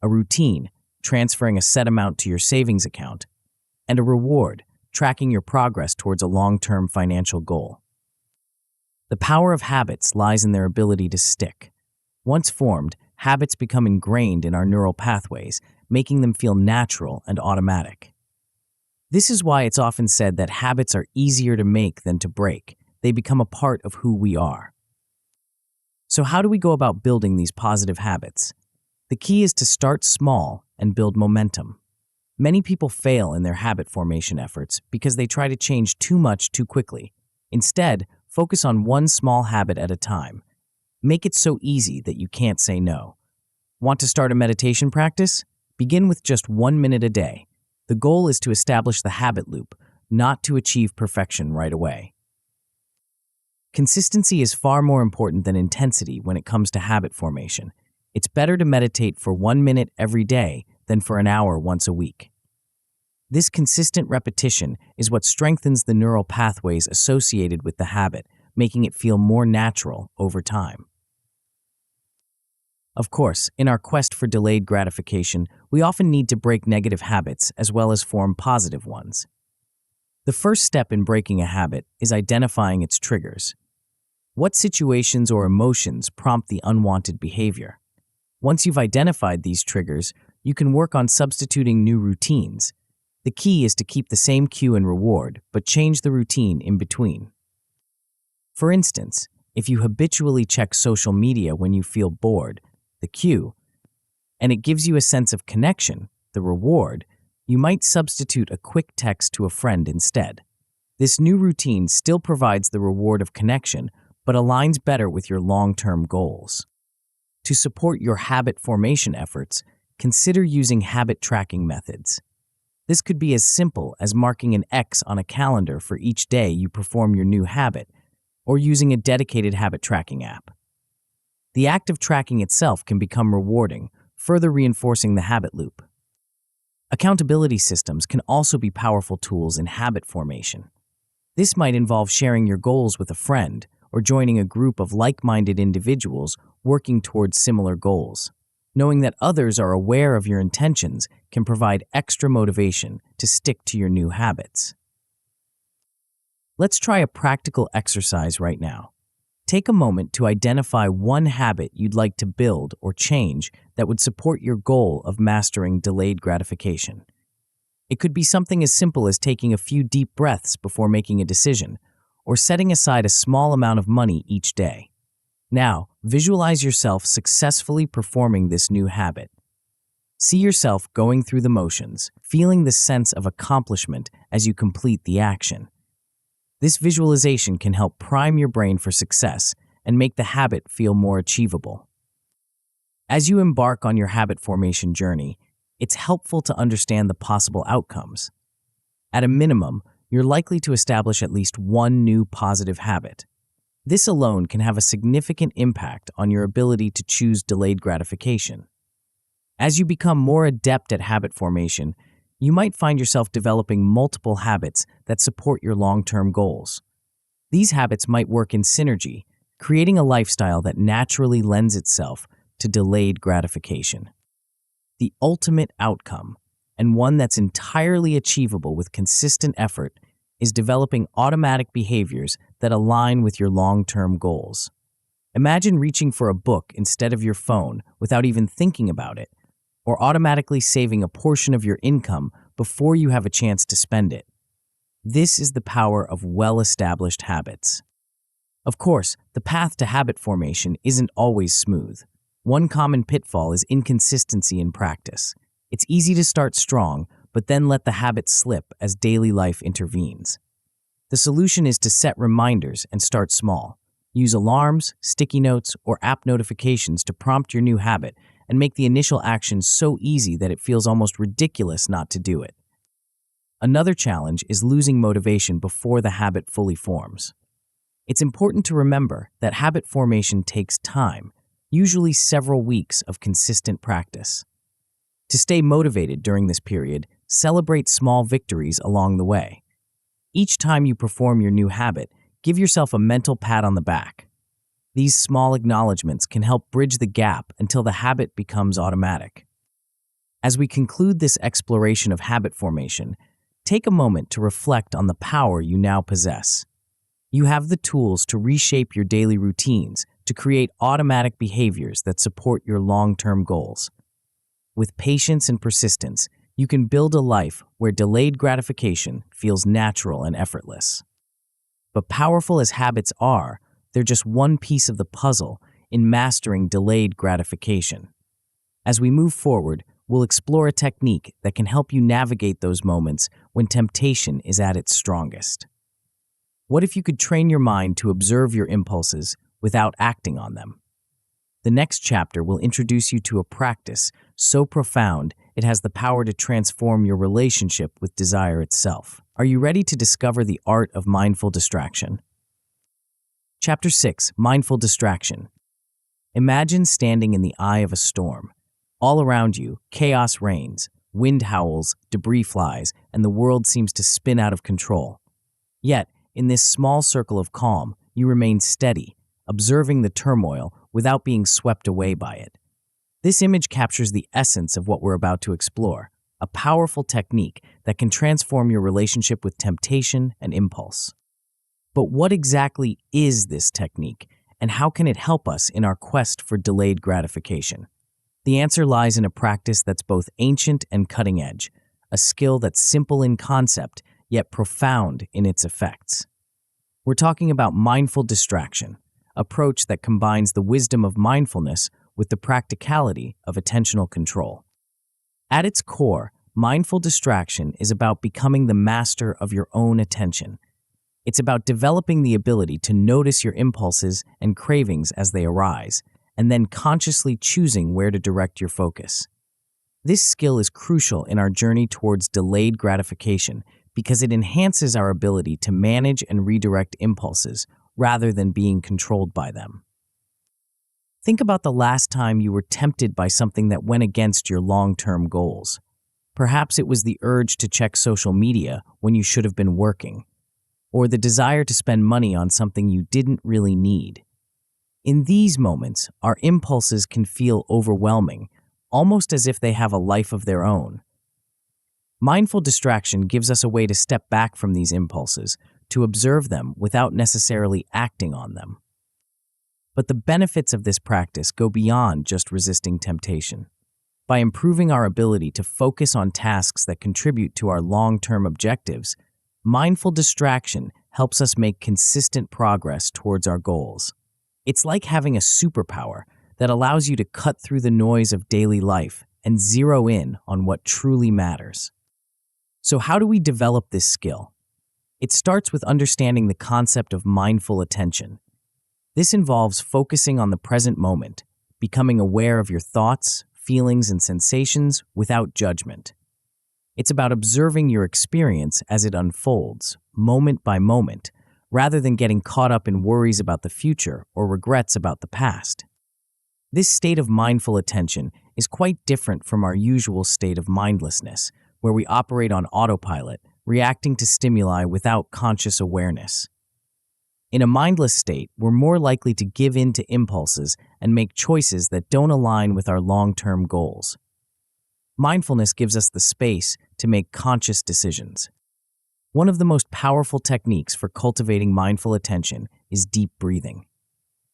[SPEAKER 1] a routine, transferring a set amount to your savings account, and a reward, tracking your progress towards a long-term financial goal. The power of habits lies in their ability to stick. Once formed, habits become ingrained in our neural pathways, making them feel natural and automatic. This is why it's often said that habits are easier to make than to break. They become a part of who we are. So how do we go about building these positive habits? The key is to start small and build momentum. Many people fail in their habit formation efforts because they try to change too much too quickly. Instead, focus on one small habit at a time. Make it so easy that you can't say no. Want to start a meditation practice? Begin with just 1 minute a day. The goal is to establish the habit loop, not to achieve perfection right away. Consistency is far more important than intensity when it comes to habit formation. It's better to meditate for 1 minute every day than for an hour once a week. This consistent repetition is what strengthens the neural pathways associated with the habit, making it feel more natural over time. Of course, in our quest for delayed gratification, we often need to break negative habits as well as form positive ones. The first step in breaking a habit is identifying its triggers. What situations or emotions prompt the unwanted behavior? Once you've identified these triggers, you can work on substituting new routines. The key is to keep the same cue and reward, but change the routine in between. For instance, if you habitually check social media when you feel bored, the cue, and it gives you a sense of connection, the reward, you might substitute a quick text to a friend instead. This new routine still provides the reward of connection, but aligns better with your long-term goals. To support your habit formation efforts, consider using habit tracking methods. This could be as simple as marking an X on a calendar for each day you perform your new habit, or using a dedicated habit tracking app. The act of tracking itself can become rewarding, further reinforcing the habit loop. Accountability systems can also be powerful tools in habit formation. This might involve sharing your goals with a friend or joining a group of like-minded individuals working towards similar goals. Knowing that others are aware of your intentions can provide extra motivation to stick to your new habits. Let's try a practical exercise right now. Take a moment to identify one habit you'd like to build or change that would support your goal of mastering delayed gratification. It could be something as simple as taking a few deep breaths before making a decision, or setting aside a small amount of money each day. Now, visualize yourself successfully performing this new habit. See yourself going through the motions, feeling the sense of accomplishment as you complete the action. This visualization can help prime your brain for success and make the habit feel more achievable. As you embark on your habit formation journey, it's helpful to understand the possible outcomes. At a minimum, you're likely to establish at least one new positive habit. This alone can have a significant impact on your ability to choose delayed gratification. As you become more adept at habit formation, you might find yourself developing multiple habits that support your long-term goals. These habits might work in synergy, creating a lifestyle that naturally lends itself to delayed gratification. The ultimate outcome, and one that's entirely achievable with consistent effort, is developing automatic behaviors that align with your long-term goals. Imagine reaching for a book instead of your phone without even thinking about it, or automatically saving a portion of your income before you have a chance to spend it. This is the power of well-established habits. Of course, the path to habit formation isn't always smooth. One common pitfall is inconsistency in practice. It's easy to start strong, but then let the habit slip as daily life intervenes. The solution is to set reminders and start small. Use alarms, sticky notes, or app notifications to prompt your new habit and make the initial action so easy that it feels almost ridiculous not to do it. Another challenge is losing motivation before the habit fully forms. It's important to remember that habit formation takes time, usually several weeks of consistent practice. To stay motivated during this period, celebrate small victories along the way. Each time you perform your new habit, give yourself a mental pat on the back. These small acknowledgments can help bridge the gap until the habit becomes automatic. As we conclude this exploration of habit formation, take a moment to reflect on the power you now possess. You have the tools to reshape your daily routines to create automatic behaviors that support your long-term goals. With patience and persistence, you can build a life where delayed gratification feels natural and effortless. But powerful as habits are, they're just one piece of the puzzle in mastering delayed gratification. As we move forward, we'll explore a technique that can help you navigate those moments when temptation is at its strongest. What if you could train your mind to observe your impulses without acting on them? The next chapter will introduce you to a practice so profound it has the power to transform your relationship with desire itself. Are you ready to discover the art of mindful distraction? Chapter 6: Mindful Distraction. Imagine standing in the eye of a storm. All around you, chaos reigns, wind howls, debris flies, and the world seems to spin out of control. Yet, in this small circle of calm, you remain steady, observing the turmoil without being swept away by it. This image captures the essence of what we're about to explore, a powerful technique that can transform your relationship with temptation and impulse. But what exactly is this technique, and how can it help us in our quest for delayed gratification? The answer lies in a practice that's both ancient and cutting edge, a skill that's simple in concept, yet profound in its effects. We're talking about mindful distraction, an approach that combines the wisdom of mindfulness with the practicality of attentional control. At its core, mindful distraction is about becoming the master of your own attention. It's about developing the ability to notice your impulses and cravings as they arise, and then consciously choosing where to direct your focus. This skill is crucial in our journey towards delayed gratification because it enhances our ability to manage and redirect impulses rather than being controlled by them. Think about the last time you were tempted by something that went against your long-term goals. Perhaps it was the urge to check social media when you should have been working, or the desire to spend money on something you didn't really need. In these moments, our impulses can feel overwhelming, almost as if they have a life of their own. Mindful distraction gives us a way to step back from these impulses, to observe them without necessarily acting on them. But the benefits of this practice go beyond just resisting temptation. By improving our ability to focus on tasks that contribute to our long-term objectives, mindful distraction helps us make consistent progress towards our goals. It's like having a superpower that allows you to cut through the noise of daily life and zero in on what truly matters. So how do we develop this skill? It starts with understanding the concept of mindful attention. This involves focusing on the present moment, becoming aware of your thoughts, feelings, and sensations without judgment. It's about observing your experience as it unfolds, moment by moment, rather than getting caught up in worries about the future or regrets about the past. This state of mindful attention is quite different from our usual state of mindlessness, where we operate on autopilot, reacting to stimuli without conscious awareness. In a mindless state, we're more likely to give in to impulses and make choices that don't align with our long-term goals. Mindfulness gives us the space to make conscious decisions. One of the most powerful techniques for cultivating mindful attention is deep breathing.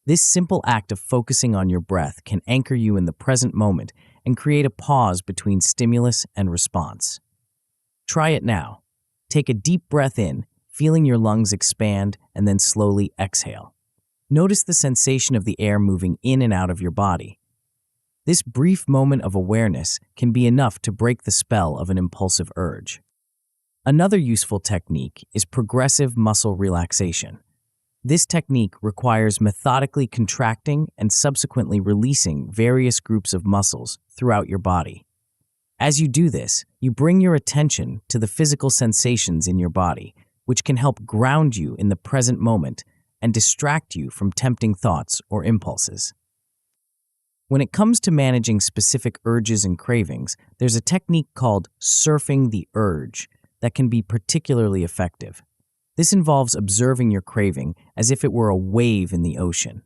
[SPEAKER 1] This simple act of focusing on your breath can anchor you in the present moment and create a pause between stimulus and response. Try it now. Take a deep breath in, feeling your lungs expand, and then slowly exhale. Notice the sensation of the air moving in and out of your body. This brief moment of awareness can be enough to break the spell of an impulsive urge. Another useful technique is progressive muscle relaxation. This technique requires methodically contracting and subsequently releasing various groups of muscles throughout your body. As you do this, you bring your attention to the physical sensations in your body, which can help ground you in the present moment and distract you from tempting thoughts or impulses. When it comes to managing specific urges and cravings, there's a technique called surfing the urge that can be particularly effective. This involves observing your craving as if it were a wave in the ocean.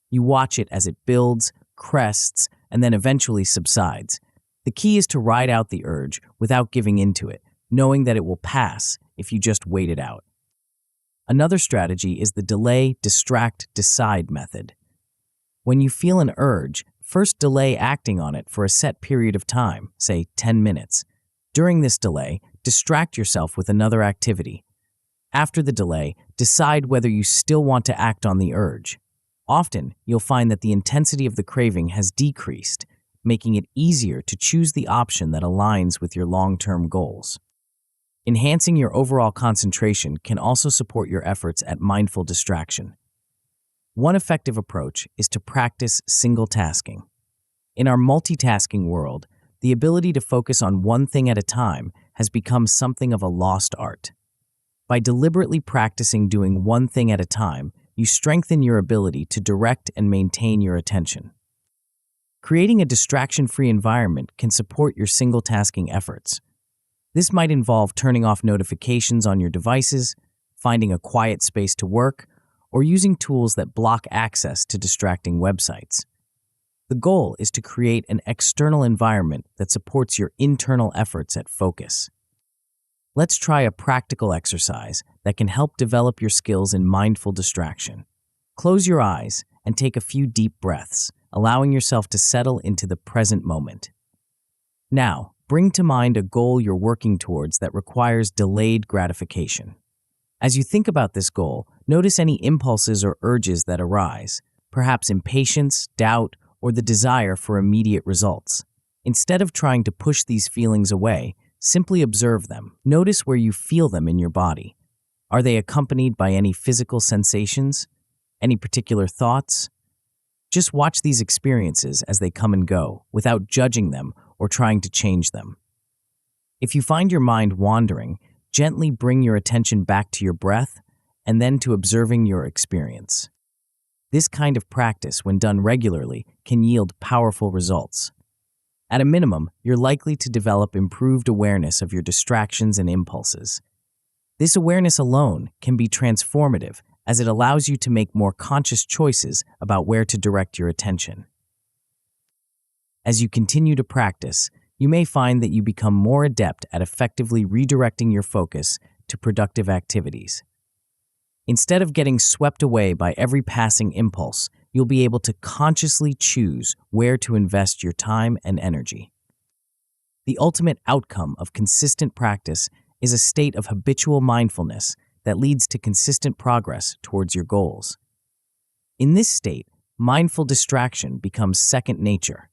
[SPEAKER 1] You watch it as it builds, crests, and then eventually subsides. The key is to ride out the urge without giving into it, knowing that it will pass if you just wait it out. Another strategy is the delay, distract, decide method. When you feel an urge, first delay acting on it for a set period of time, say 10 minutes. During this delay, distract yourself with another activity. After the delay, decide whether you still want to act on the urge. Often, you'll find that the intensity of the craving has decreased, making it easier to choose the option that aligns with your long-term goals. Enhancing your overall concentration can also support your efforts at mindful distraction. One effective approach is to practice single tasking. In our multitasking world, the ability to focus on one thing at a time has become something of a lost art. By deliberately practicing doing one thing at a time, you strengthen your ability to direct and maintain your attention. Creating a distraction-free environment can support your single-tasking efforts. This might involve turning off notifications on your devices, finding a quiet space to work, or using tools that block access to distracting websites. The goal is to create an external environment that supports your internal efforts at focus. Let's try a practical exercise that can help develop your skills in mindful distraction. Close your eyes and take a few deep breaths, allowing yourself to settle into the present moment. Now, bring to mind a goal you're working towards that requires delayed gratification. As you think about this goal, notice any impulses or urges that arise, perhaps impatience, doubt, or the desire for immediate results. Instead of trying to push these feelings away, simply observe them. Notice where you feel them in your body. Are they accompanied by any physical sensations? Any particular thoughts? Just watch these experiences as they come and go, without judging them or trying to change them. If you find your mind wandering, gently bring your attention back to your breath and then to observing your experience. This kind of practice, when done regularly, can yield powerful results. At a minimum, you're likely to develop improved awareness of your distractions and impulses. This awareness alone can be transformative as it allows you to make more conscious choices about where to direct your attention. As you continue to practice, you may find that you become more adept at effectively redirecting your focus to productive activities. Instead of getting swept away by every passing impulse, you'll be able to consciously choose where to invest your time and energy. The ultimate outcome of consistent practice is a state of habitual mindfulness that leads to consistent progress towards your goals. In this state, mindful distraction becomes second nature.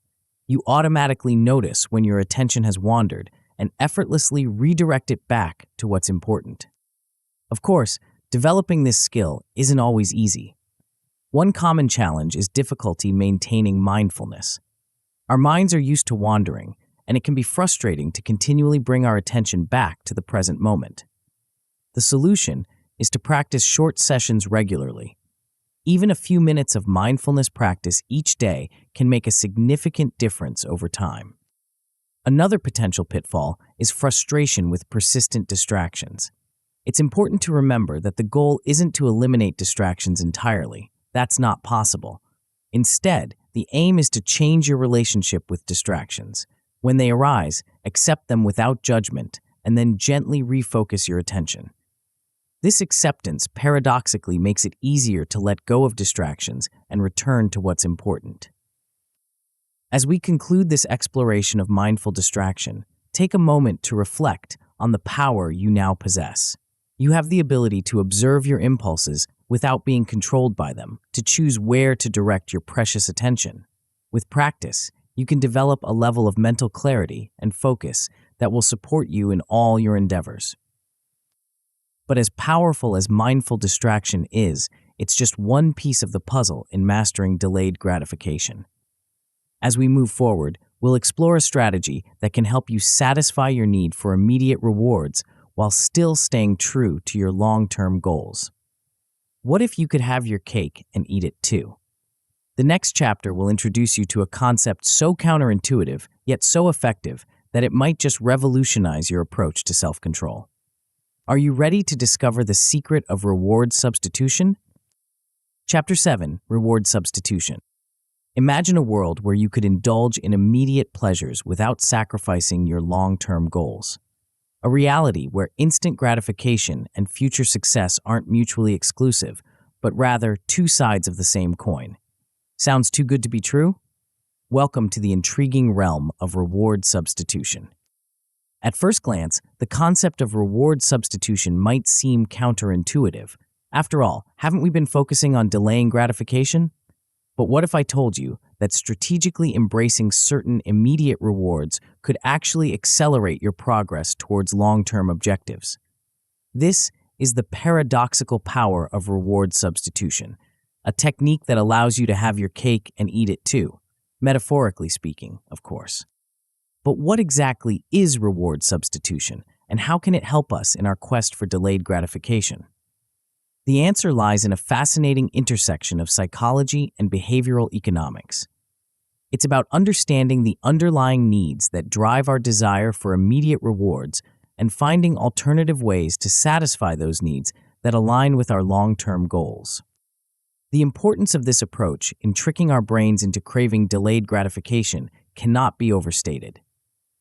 [SPEAKER 1] You automatically notice when your attention has wandered and effortlessly redirect it back to what's important. Of course, developing this skill isn't always easy. One common challenge is difficulty maintaining mindfulness. Our minds are used to wandering, and it can be frustrating to continually bring our attention back to the present moment. The solution is to practice short sessions regularly. Even a few minutes of mindfulness practice each day can make a significant difference over time. Another potential pitfall is frustration with persistent distractions. It's important to remember that the goal isn't to eliminate distractions entirely. That's not possible. Instead, the aim is to change your relationship with distractions. When they arise, accept them without judgment, and then gently refocus your attention. This acceptance paradoxically makes it easier to let go of distractions and return to what's important. As we conclude this exploration of mindful distraction, take a moment to reflect on the power you now possess. You have the ability to observe your impulses without being controlled by them, to choose where to direct your precious attention. With practice, you can develop a level of mental clarity and focus that will support you in all your endeavors. But as powerful as mindful distraction is, it's just one piece of the puzzle in mastering delayed gratification. As we move forward, we'll explore a strategy that can help you satisfy your need for immediate rewards while still staying true to your long-term goals. What if you could have your cake and eat it too? The next chapter will introduce you to a concept so counterintuitive, yet so effective, that it might just revolutionize your approach to self-control. Are you ready to discover the secret of reward substitution? Chapter 7, Reward Substitution. Imagine a world where you could indulge in immediate pleasures without sacrificing your long-term goals. a reality where instant gratification and future success aren't mutually exclusive, but rather two sides of the same coin. Sounds too good to be true? Welcome to the intriguing realm of reward substitution. At first glance, the concept of reward substitution might seem counterintuitive. After all, haven't we been focusing on delaying gratification? But what if I told you that strategically embracing certain immediate rewards could actually accelerate your progress towards long-term objectives? This is the paradoxical power of reward substitution, a technique that allows you to have your cake and eat it too, metaphorically speaking, of course. But what exactly is reward substitution, and how can it help us in our quest for delayed gratification? The answer lies in a fascinating intersection of psychology and behavioral economics. It's about understanding the underlying needs that drive our desire for immediate rewards and finding alternative ways to satisfy those needs that align with our long-term goals. The importance of this approach in tricking our brains into craving delayed gratification cannot be overstated.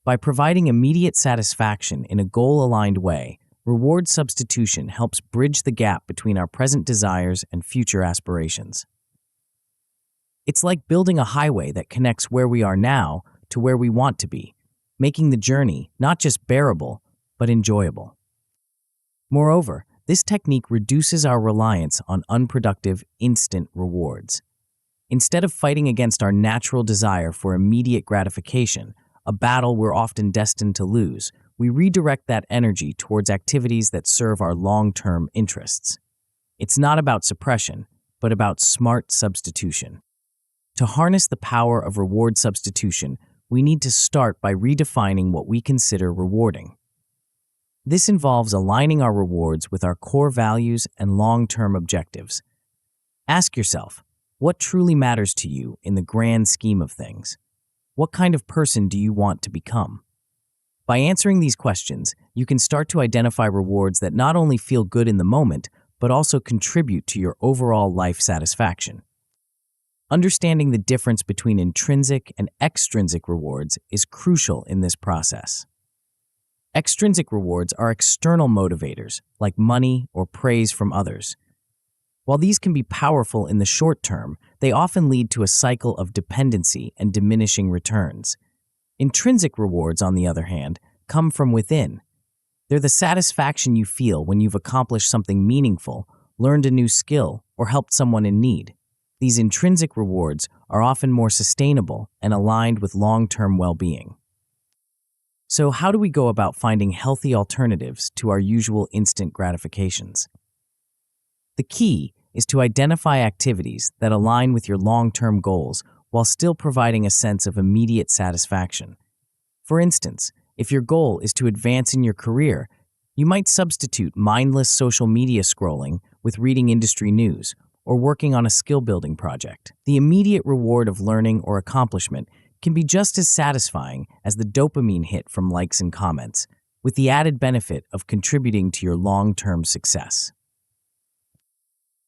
[SPEAKER 1] By providing immediate satisfaction in a goal-aligned way, reward substitution helps bridge the gap between our present desires and future aspirations. It's like building a highway that connects where we are now to where we want to be, making the journey not just bearable, but enjoyable. Moreover, this technique reduces our reliance on unproductive, instant rewards. Instead of fighting against our natural desire for immediate gratification, a battle we're often destined to lose, we redirect that energy towards activities that serve our long-term interests. It's not about suppression, but about smart substitution. To harness the power of reward substitution, we need to start by redefining what we consider rewarding. This involves aligning our rewards with our core values and long-term objectives. Ask yourself, what truly matters to you in the grand scheme of things? What kind of person do you want to become? By answering these questions, you can start to identify rewards that not only feel good in the moment, but also contribute to your overall life satisfaction. Understanding the difference between intrinsic and extrinsic rewards is crucial in this process. Extrinsic rewards are external motivators, like money or praise from others. While these can be powerful in the short term, they often lead to a cycle of dependency and diminishing returns. Intrinsic rewards, on the other hand, come from within. They're the satisfaction you feel when you've accomplished something meaningful, learned a new skill, or helped someone in need. These intrinsic rewards are often more sustainable and aligned with long-term well-being. So how do we go about finding healthy alternatives to our usual instant gratifications? The key is to identify activities that align with your long-term goals while still providing a sense of immediate satisfaction. For instance, if your goal is to advance in your career, you might substitute mindless social media scrolling with reading industry news or working on a skill-building project. The immediate reward of learning or accomplishment can be just as satisfying as the dopamine hit from likes and comments, with the added benefit of contributing to your long-term success.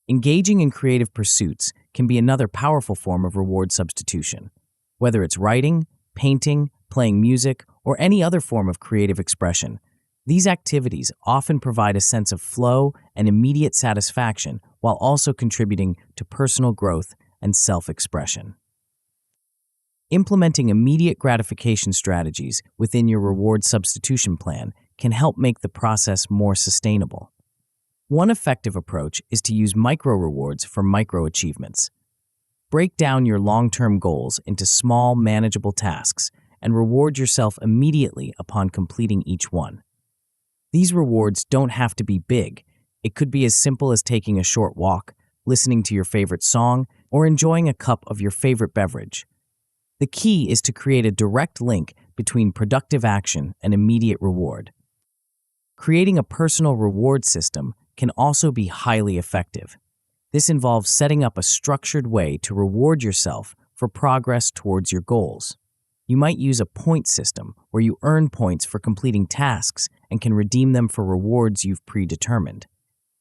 [SPEAKER 1] Engaging in creative pursuits can be another powerful form of reward substitution. Whether it's writing, painting, playing music, or any other form of creative expression, these activities often provide a sense of flow and immediate satisfaction while also contributing to personal growth and self-expression. Implementing immediate gratification strategies within your reward substitution plan can help make the process more sustainable. One effective approach is to use micro-rewards for micro-achievements. Break down your long-term goals into small, manageable tasks and reward yourself immediately upon completing each one. These rewards don't have to be big. It could be as simple as taking a short walk, listening to your favorite song, or enjoying a cup of your favorite beverage. The key is to create a direct link between productive action and immediate reward. Creating a personal reward system can also be highly effective. This involves setting up a structured way to reward yourself for progress towards your goals. You might use a point system where you earn points for completing tasks and can redeem them for rewards you've predetermined.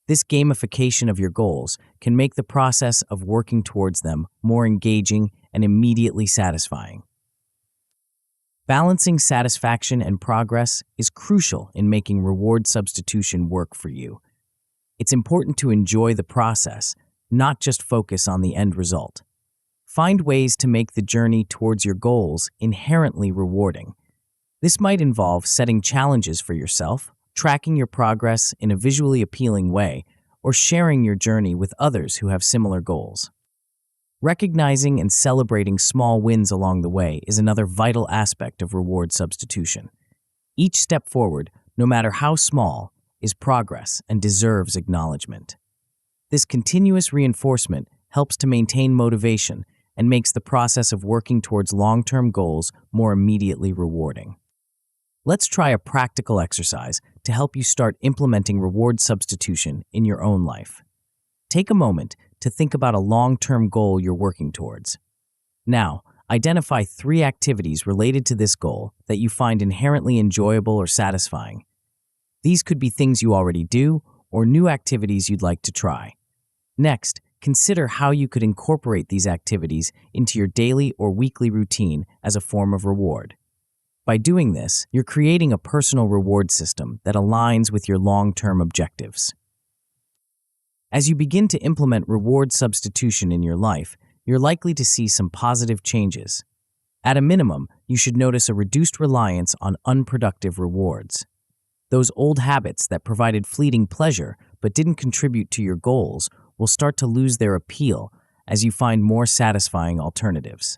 [SPEAKER 1] This gamification of your goals can make the process of working towards them more engaging and immediately satisfying. Balancing satisfaction and progress is crucial in making reward substitution work for you. It's important to enjoy the process, not just focus on the end result. Find ways to make the journey towards your goals inherently rewarding. This might involve setting challenges for yourself, tracking your progress in a visually appealing way, or sharing your journey with others who have similar goals. Recognizing and celebrating small wins along the way is another vital aspect of reward substitution. Each step forward, no matter how small, is progress and deserves acknowledgement. This continuous reinforcement helps to maintain motivation and makes the process of working towards long-term goals more immediately rewarding. Let's try a practical exercise to help you start implementing reward substitution in your own life. Take a moment to think about a long-term goal you're working towards. Now, identify 3 activities related to this goal that you find inherently enjoyable or satisfying. These could be things you already do or new activities you'd like to try. Next, consider how you could incorporate these activities into your daily or weekly routine as a form of reward. By doing this, you're creating a personal reward system that aligns with your long-term objectives. As you begin to implement reward substitution in your life, you're likely to see some positive changes. At a minimum, you should notice a reduced reliance on unproductive rewards. Those old habits that provided fleeting pleasure but didn't contribute to your goals will start to lose their appeal as you find more satisfying alternatives.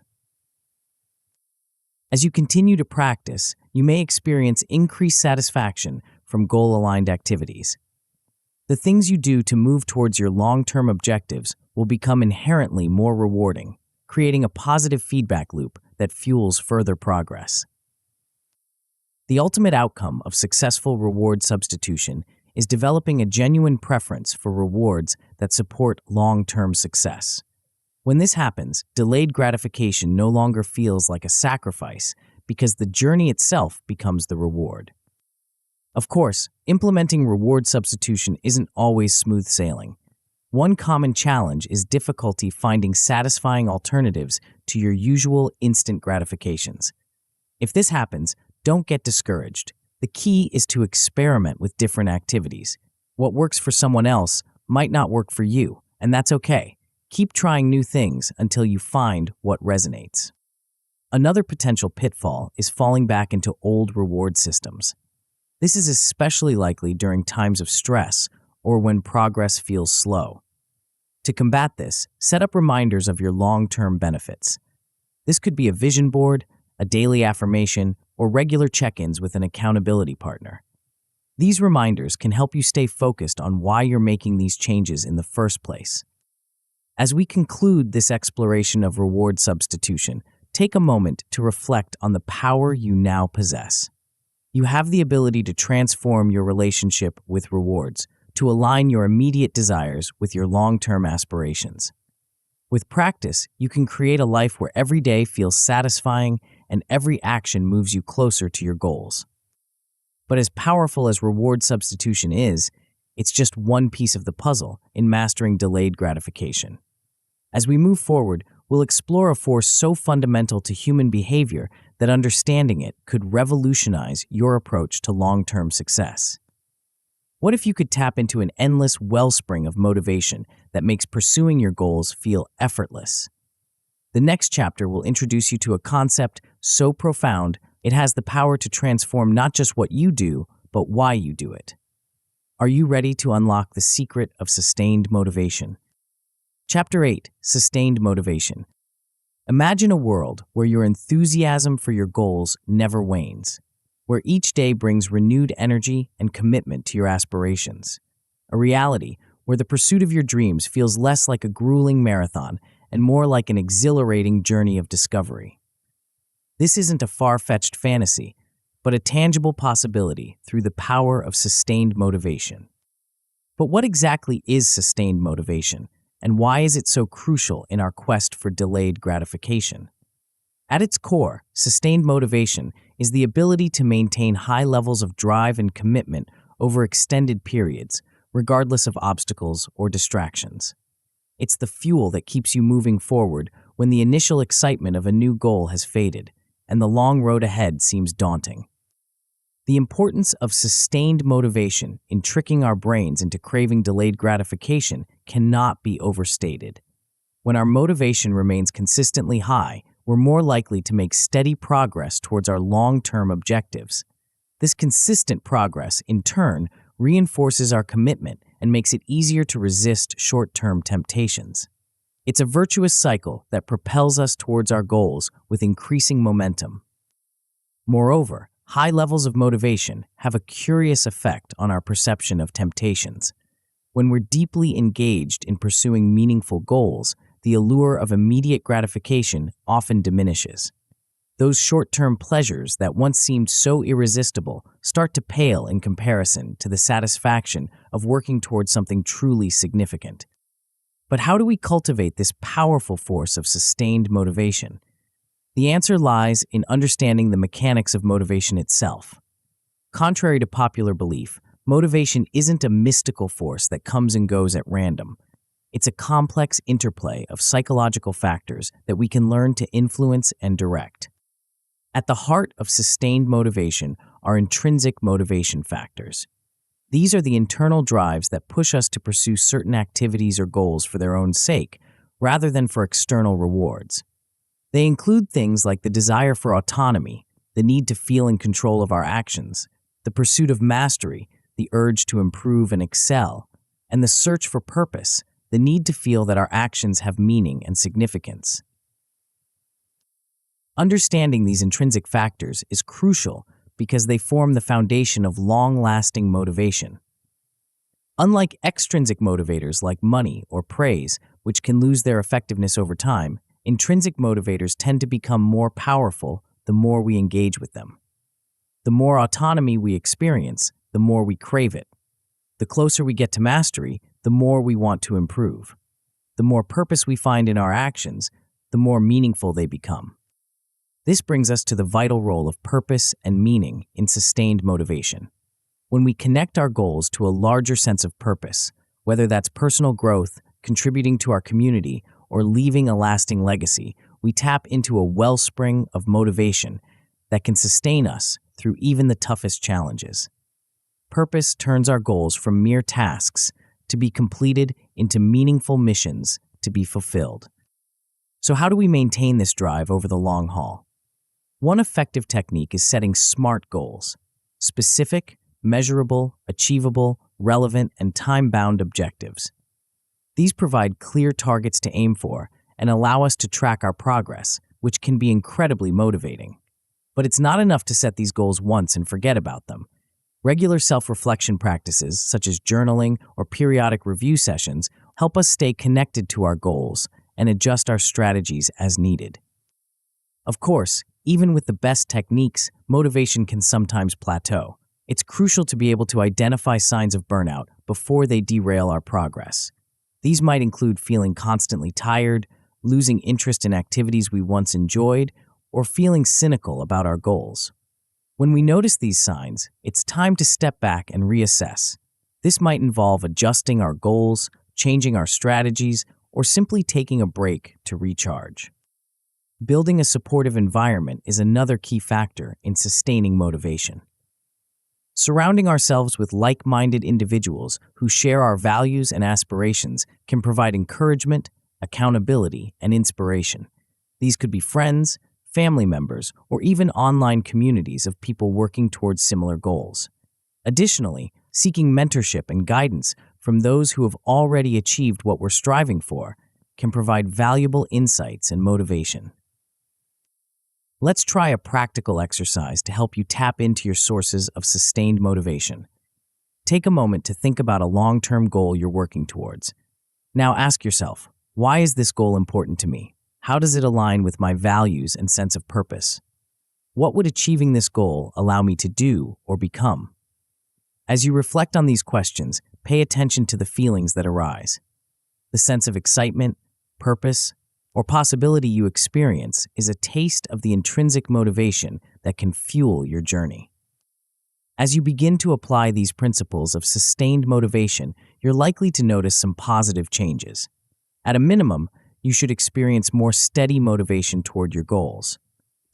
[SPEAKER 1] As you continue to practice, you may experience increased satisfaction from goal-aligned activities. The things you do to move towards your long-term objectives will become inherently more rewarding, creating a positive feedback loop that fuels further progress. The ultimate outcome of successful reward substitution is developing a genuine preference for rewards that support long-term success. When this happens, delayed gratification no longer feels like a sacrifice because the journey itself becomes the reward. Of course, implementing reward substitution isn't always smooth sailing. One common challenge is difficulty finding satisfying alternatives to your usual instant gratifications. If this happens, don't get discouraged. The key is to experiment with different activities. What works for someone else might not work for you, and that's okay. Keep trying new things until you find what resonates. Another potential pitfall is falling back into old reward systems. This is especially likely during times of stress or when progress feels slow. To combat this, set up reminders of your long-term benefits. This could be a vision board, a daily affirmation, or regular check-ins with an accountability partner. These reminders can help you stay focused on why you're making these changes in the first place. As we conclude this exploration of reward substitution, take a moment to reflect on the power you now possess. You have the ability to transform your relationship with rewards, to align your immediate desires with your long-term aspirations. With practice, you can create a life where every day feels satisfying and every action moves you closer to your goals. But as powerful as reward substitution is, it's just one piece of the puzzle in mastering delayed gratification. As we move forward, we'll explore a force so fundamental to human behavior that understanding it could revolutionize your approach to long-term success. What if you could tap into an endless wellspring of motivation that makes pursuing your goals feel effortless? The next chapter will introduce you to a concept so profound it has the power to transform not just what you do, but why you do it. Are you ready to unlock the secret of sustained motivation? Chapter 8: Sustained Motivation. Imagine a world where your enthusiasm for your goals never wanes, where each day brings renewed energy and commitment to your aspirations. A reality where the pursuit of your dreams feels less like a grueling marathon and more like an exhilarating journey of discovery. This isn't a far-fetched fantasy, but a tangible possibility through the power of sustained motivation. But what exactly is sustained motivation, and why is it so crucial in our quest for delayed gratification? At its core, sustained motivation is the ability to maintain high levels of drive and commitment over extended periods, regardless of obstacles or distractions. It's the fuel that keeps you moving forward when the initial excitement of a new goal has faded, and the long road ahead seems daunting. The importance of sustained motivation in tricking our brains into craving delayed gratification cannot be overstated. When our motivation remains consistently high, we're more likely to make steady progress towards our long-term objectives. This consistent progress, in turn, reinforces our commitment and makes it easier to resist short-term temptations. It's a virtuous cycle that propels us towards our goals with increasing momentum. Moreover, high levels of motivation have a curious effect on our perception of temptations. When we're deeply engaged in pursuing meaningful goals, the allure of immediate gratification often diminishes. Those short-term pleasures that once seemed so irresistible start to pale in comparison to the satisfaction of working towards something truly significant. But how do we cultivate this powerful force of sustained motivation? The answer lies in understanding the mechanics of motivation itself. Contrary to popular belief, motivation isn't a mystical force that comes and goes at random. It's a complex interplay of psychological factors that we can learn to influence and direct. At the heart of sustained motivation are intrinsic motivation factors. These are the internal drives that push us to pursue certain activities or goals for their own sake, rather than for external rewards. They include things like the desire for autonomy, the need to feel in control of our actions, the pursuit of mastery, the urge to improve and excel, and the search for purpose, the need to feel that our actions have meaning and significance. Understanding these intrinsic factors is crucial because they form the foundation of long-lasting motivation. Unlike extrinsic motivators like money or praise, which can lose their effectiveness over time, intrinsic motivators tend to become more powerful the more we engage with them. The more autonomy we experience, the more we crave it. The closer we get to mastery, the more we want to improve. The more purpose we find in our actions, the more meaningful they become. This brings us to the vital role of purpose and meaning in sustained motivation. When we connect our goals to a larger sense of purpose, whether that's personal growth, contributing to our community, or leaving a lasting legacy, we tap into a wellspring of motivation that can sustain us through even the toughest challenges. Purpose turns our goals from mere tasks to be completed into meaningful missions to be fulfilled. So how do we maintain this drive over the long haul? One effective technique is setting SMART goals: specific, measurable, achievable, relevant, and time-bound objectives. These provide clear targets to aim for and allow us to track our progress, which can be incredibly motivating. But it's not enough to set these goals once and forget about them. Regular self-reflection practices, such as journaling or periodic review sessions, help us stay connected to our goals and adjust our strategies as needed. Of course, even with the best techniques, motivation can sometimes plateau. It's crucial to be able to identify signs of burnout before they derail our progress. These might include feeling constantly tired, losing interest in activities we once enjoyed, or feeling cynical about our goals. When we notice these signs, it's time to step back and reassess. This might involve adjusting our goals, changing our strategies, or simply taking a break to recharge. Building a supportive environment is another key factor in sustaining motivation. Surrounding ourselves with like-minded individuals who share our values and aspirations can provide encouragement, accountability, and inspiration. These could be friends, family members, or even online communities of people working towards similar goals. Additionally, seeking mentorship and guidance from those who have already achieved what we're striving for can provide valuable insights and motivation. Let's try a practical exercise to help you tap into your sources of sustained motivation. Take a moment to think about a long-term goal you're working towards. Now ask yourself, why is this goal important to me? How does it align with my values and sense of purpose? What would achieving this goal allow me to do or become? As you reflect on these questions, pay attention to the feelings that arise. The sense of excitement, purpose, or possibility you experience is a taste of the intrinsic motivation that can fuel your journey. As you begin to apply these principles of sustained motivation, you're likely to notice some positive changes. At a minimum, you should experience more steady motivation toward your goals.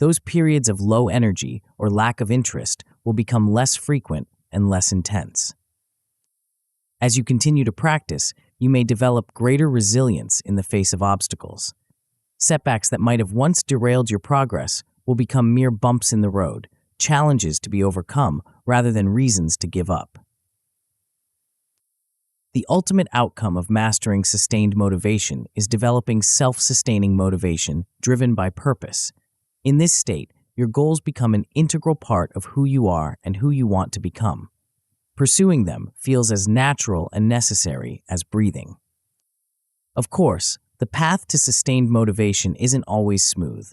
[SPEAKER 1] those periods of low energy or lack of interest will become less frequent and less intense. As you continue to practice, you may develop greater resilience in the face of obstacles. Setbacks that might have once derailed your progress will become mere bumps in the road, challenges to be overcome rather than reasons to give up. The ultimate outcome of mastering sustained motivation is developing self-sustaining motivation driven by purpose. In this state, your goals become an integral part of who you are and who you want to become. Pursuing them feels as natural and necessary as breathing. Of course, the path to sustained motivation isn't always smooth.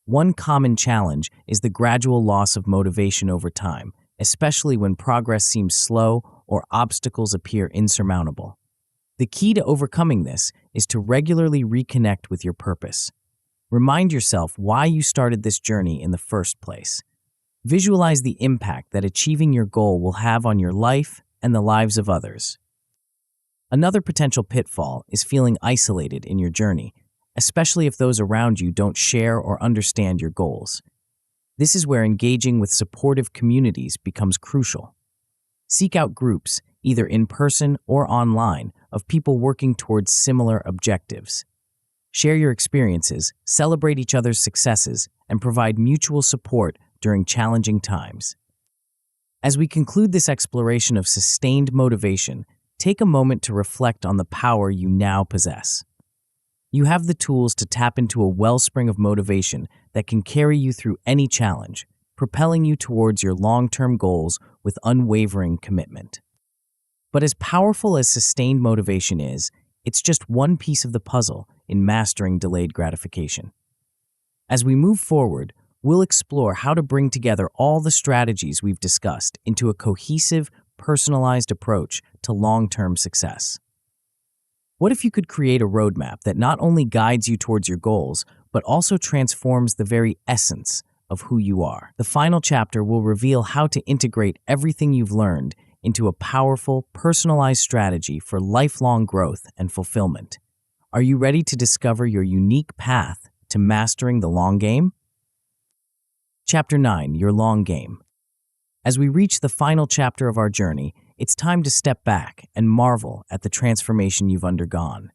[SPEAKER 1] One common challenge is the gradual loss of motivation over time, especially when progress seems slow or obstacles appear insurmountable. The key to overcoming this is to regularly reconnect with your purpose. Remind yourself why you started this journey in the first place. Visualize the impact that achieving your goal will have on your life and the lives of others. Another potential pitfall is feeling isolated in your journey, especially if those around you don't share or understand your goals. This is where engaging with supportive communities becomes crucial. Seek out groups, either in person or online, of people working towards similar objectives. Share your experiences, celebrate each other's successes, and provide mutual support during challenging times. As we conclude this exploration of sustained motivation, take a moment to reflect on the power you now possess. You have the tools to tap into a wellspring of motivation that can carry you through any challenge, propelling you towards your long-term goals with unwavering commitment. But as powerful as sustained motivation is, it's just one piece of the puzzle in mastering delayed gratification. As we move forward, we'll explore how to bring together all the strategies we've discussed into a cohesive, personalized approach to long-term success. What if you could create a roadmap that not only guides you towards your goals, but also transforms the very essence of who you are? The final chapter will reveal how to integrate everything you've learned into a powerful, personalized strategy for lifelong growth and fulfillment. Are you ready to discover your unique path to mastering the long game? Chapter 9, Your Long Game. As we reach the final chapter of our journey, it's time to step back and marvel at the transformation you've undergone.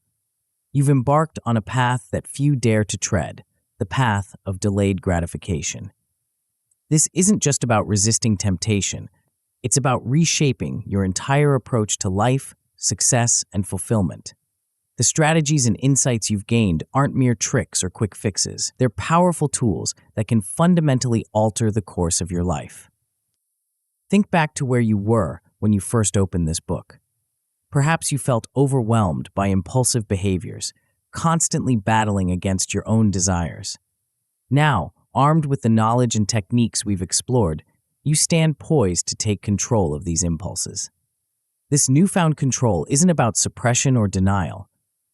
[SPEAKER 1] You've embarked on a path that few dare to tread, the path of delayed gratification. This isn't just about resisting temptation. It's about reshaping your entire approach to life, success, and fulfillment. The strategies and insights you've gained aren't mere tricks or quick fixes. They're powerful tools that can fundamentally alter the course of your life. Think back to where you were when you first opened this book. Perhaps you felt overwhelmed by impulsive behaviors, constantly battling against your own desires. Now, armed with the knowledge and techniques we've explored, you stand poised to take control of these impulses. This newfound control isn't about suppression or denial.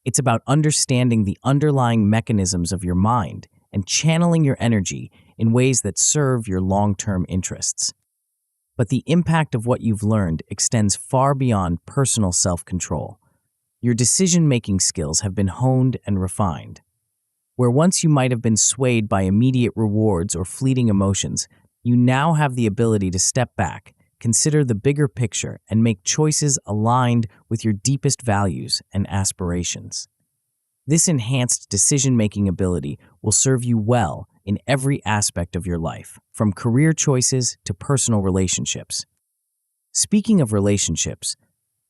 [SPEAKER 1] It's about understanding the underlying mechanisms of your mind and channeling your energy in ways that serve your long-term interests. But the impact of what you've learned extends far beyond personal self-control. Your decision-making skills have been honed and refined. Where once you might have been swayed by immediate rewards or fleeting emotions, you now have the ability to step back, consider the bigger picture, and make choices aligned with your deepest values and aspirations. This enhanced decision-making ability will serve you well in every aspect of your life, from career choices to personal relationships. Speaking of relationships,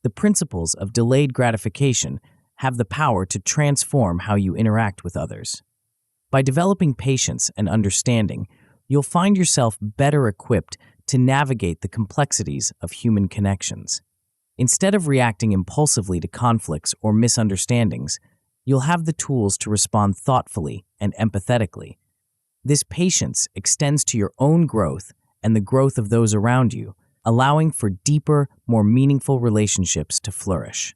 [SPEAKER 1] the principles of delayed gratification have the power to transform how you interact with others. By developing patience and understanding, you'll find yourself better equipped to navigate the complexities of human connections. Instead of reacting impulsively to conflicts or misunderstandings, you'll have the tools to respond thoughtfully and empathetically. This patience extends to your own growth and the growth of those around you, allowing for deeper, more meaningful relationships to flourish.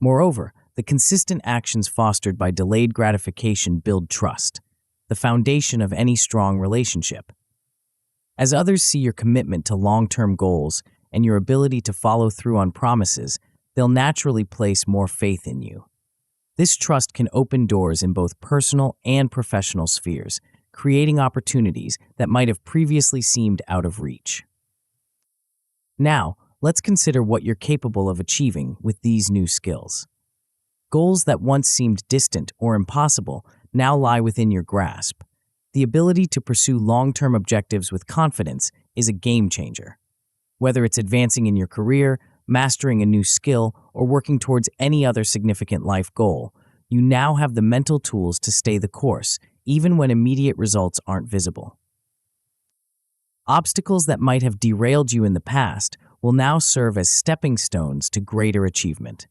[SPEAKER 1] Moreover, the consistent actions fostered by delayed gratification build trust, the foundation of any strong relationship. As others see your commitment to long-term goals and your ability to follow through on promises, they'll naturally place more faith in you. This trust can open doors in both personal and professional spheres, creating opportunities that might have previously seemed out of reach. Now, let's consider what you're capable of achieving with these new skills. Goals that once seemed distant or impossible now lie within your grasp. The ability to pursue long-term objectives with confidence is a game changer. Whether it's advancing in your career, mastering a new skill, or working towards any other significant life goal, you now have the mental tools to stay the course, even when immediate results aren't visible. Obstacles that might have derailed you in the past will now serve as stepping stones to greater achievement.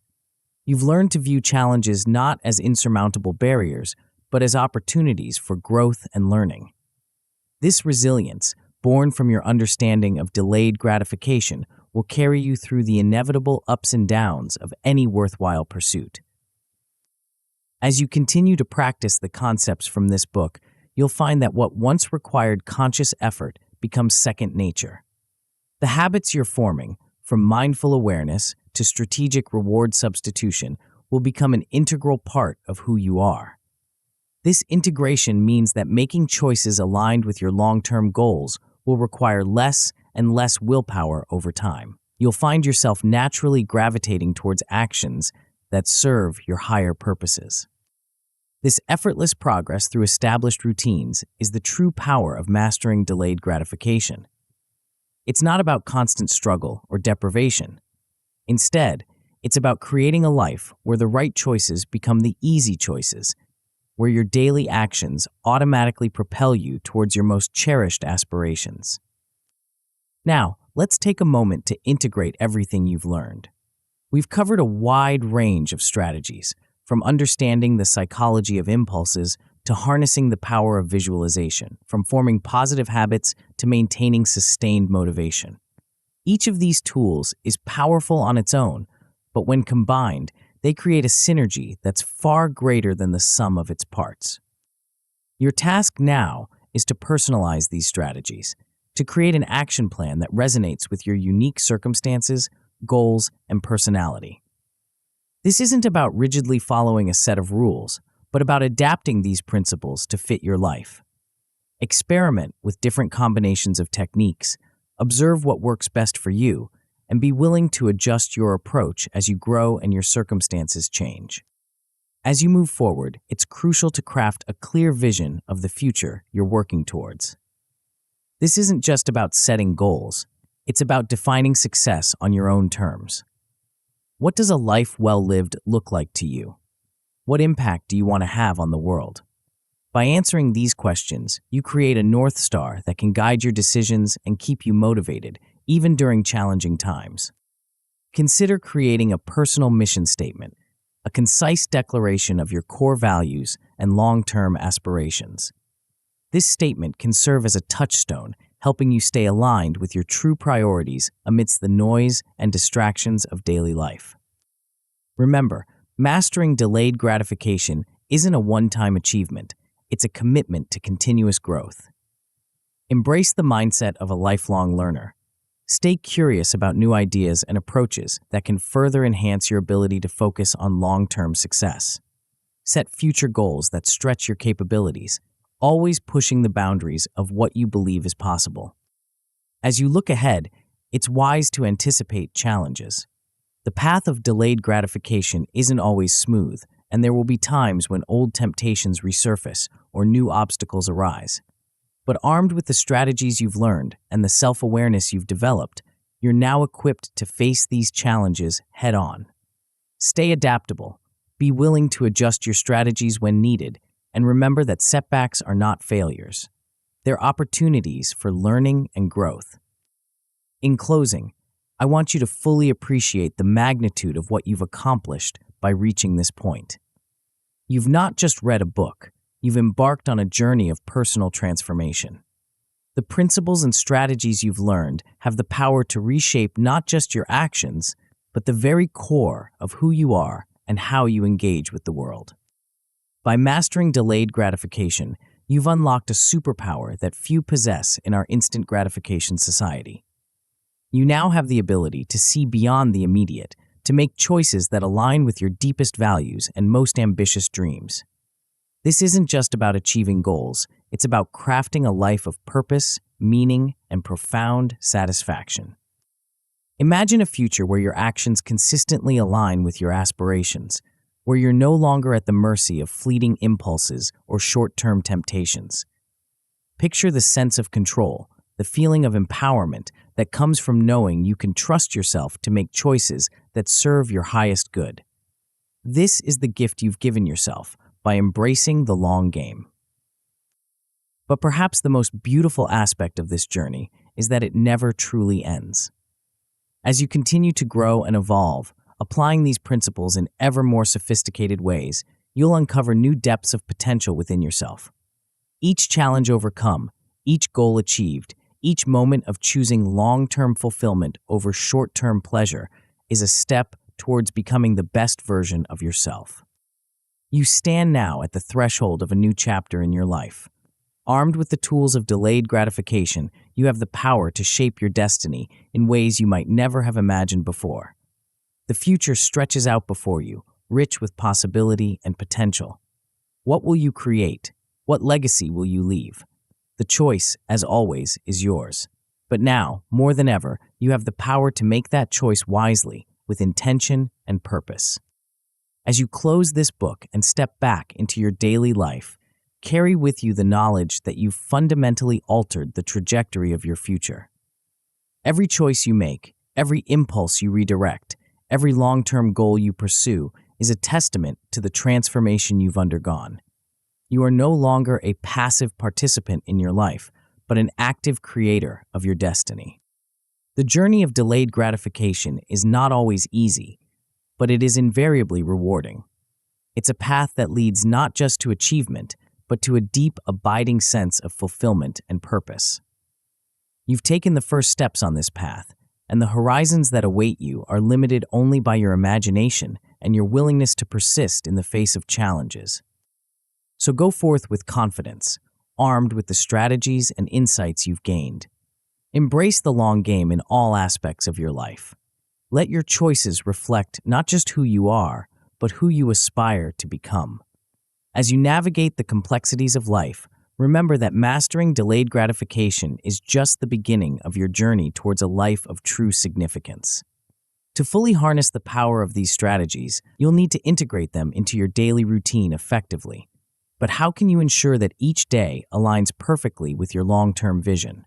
[SPEAKER 1] You've learned to view challenges not as insurmountable barriers, but as opportunities for growth and learning. This resilience, born from your understanding of delayed gratification, will carry you through the inevitable ups and downs of any worthwhile pursuit. As you continue to practice the concepts from this book, you'll find that what once required conscious effort becomes second nature. The habits you're forming, from mindful awareness to strategic reward substitution, will become an integral part of who you are. This integration means that making choices aligned with your long-term goals will require less and less willpower over time. You'll find yourself naturally gravitating towards actions that serve your higher purposes. This effortless progress through established routines is the true power of mastering delayed gratification. It's not about constant struggle or deprivation. Instead, it's about creating a life where the right choices become the easy choices, where your daily actions automatically propel you towards your most cherished aspirations. Now, let's take a moment to integrate everything you've learned. We've covered a wide range of strategies, from understanding the psychology of impulses to harnessing the power of visualization, from forming positive habits to maintaining sustained motivation. Each of these tools is powerful on its own, but when combined, they create a synergy that's far greater than the sum of its parts. Your task now is to personalize these strategies, to create an action plan that resonates with your unique circumstances, goals, and personality. This isn't about rigidly following a set of rules, but about adapting these principles to fit your life. Experiment with different combinations of techniques, observe what works best for you, and be willing to adjust your approach as you grow and your circumstances change. As you move forward, it's crucial to craft a clear vision of the future you're working towards. This isn't just about setting goals, it's about defining success on your own terms. What does a life well lived look like to you? What impact do you want to have on the world? By answering these questions, you create a North Star that can guide your decisions and keep you motivated, even during challenging times. Consider creating a personal mission statement, a concise declaration of your core values and long-term aspirations. This statement can serve as a touchstone, helping you stay aligned with your true priorities amidst the noise and distractions of daily life. Remember, mastering delayed gratification isn't a one-time achievement, it's a commitment to continuous growth. Embrace the mindset of a lifelong learner. Stay curious about new ideas and approaches that can further enhance your ability to focus on long-term success. Set future goals that stretch your capabilities, always pushing the boundaries of what you believe is possible. As you look ahead, it's wise to anticipate challenges. The path of delayed gratification isn't always smooth, and there will be times when old temptations resurface or new obstacles arise. But armed with the strategies you've learned and the self-awareness you've developed, you're now equipped to face these challenges head-on. Stay adaptable, be willing to adjust your strategies when needed, and remember that setbacks are not failures. They're opportunities for learning and growth. In closing, I want you to fully appreciate the magnitude of what you've accomplished by reaching this point. You've not just read a book, you've embarked on a journey of personal transformation. The principles and strategies you've learned have the power to reshape not just your actions, but the very core of who you are and how you engage with the world. By mastering delayed gratification, you've unlocked a superpower that few possess in our instant gratification society. You now have the ability to see beyond the immediate, to make choices that align with your deepest values and most ambitious dreams. This isn't just about achieving goals, It's about crafting a life of purpose, meaning, and profound satisfaction. Imagine a future where your actions consistently align with your aspirations, where you're no longer at the mercy of fleeting impulses or short-term temptations. Picture the sense of control, the feeling of empowerment that comes from knowing you can trust yourself to make choices that serve your highest good. This is the gift you've given yourself by embracing the long game. But perhaps the most beautiful aspect of this journey is that it never truly ends. As you continue to grow and evolve, applying these principles in ever more sophisticated ways, you'll uncover new depths of potential within yourself. Each challenge overcome, each goal achieved, each moment of choosing long-term fulfillment over short-term pleasure is a step towards becoming the best version of yourself. You stand now at the threshold of a new chapter in your life. Armed with the tools of delayed gratification, you have the power to shape your destiny in ways you might never have imagined before. The future stretches out before you, rich with possibility and potential. What will you create? What legacy will you leave? The choice, as always, is yours. But now, more than ever, you have the power to make that choice wisely, with intention and purpose. As you close this book and step back into your daily life, carry with you the knowledge that you've fundamentally altered the trajectory of your future. Every choice you make, every impulse you redirect, every long-term goal you pursue is a testament to the transformation you've undergone. You are no longer a passive participant in your life, but an active creator of your destiny. The journey of delayed gratification is not always easy, but it is invariably rewarding. It's a path that leads not just to achievement, but to a deep, abiding sense of fulfillment and purpose. You've taken the first steps on this path, and the horizons that await you are limited only by your imagination and your willingness to persist in the face of challenges. So go forth with confidence, armed with the strategies and insights you've gained. Embrace the long game in all aspects of your life. Let your choices reflect not just who you are, but who you aspire to become. As you navigate the complexities of life, remember that mastering delayed gratification is just the beginning of your journey towards a life of true significance. To fully harness the power of these strategies, you'll need to integrate them into your daily routine effectively. But how can you ensure that each day aligns perfectly with your long-term vision?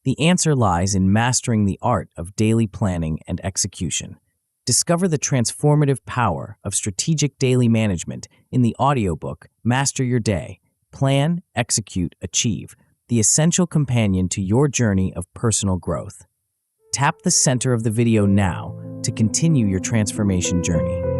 [SPEAKER 1] The answer lies in mastering the art of daily planning and execution. Discover the transformative power of strategic daily management in the audiobook Master Your Day, Plan, Execute, Achieve, the essential companion to your journey of personal growth. Tap the center of the video now to continue your transformation journey.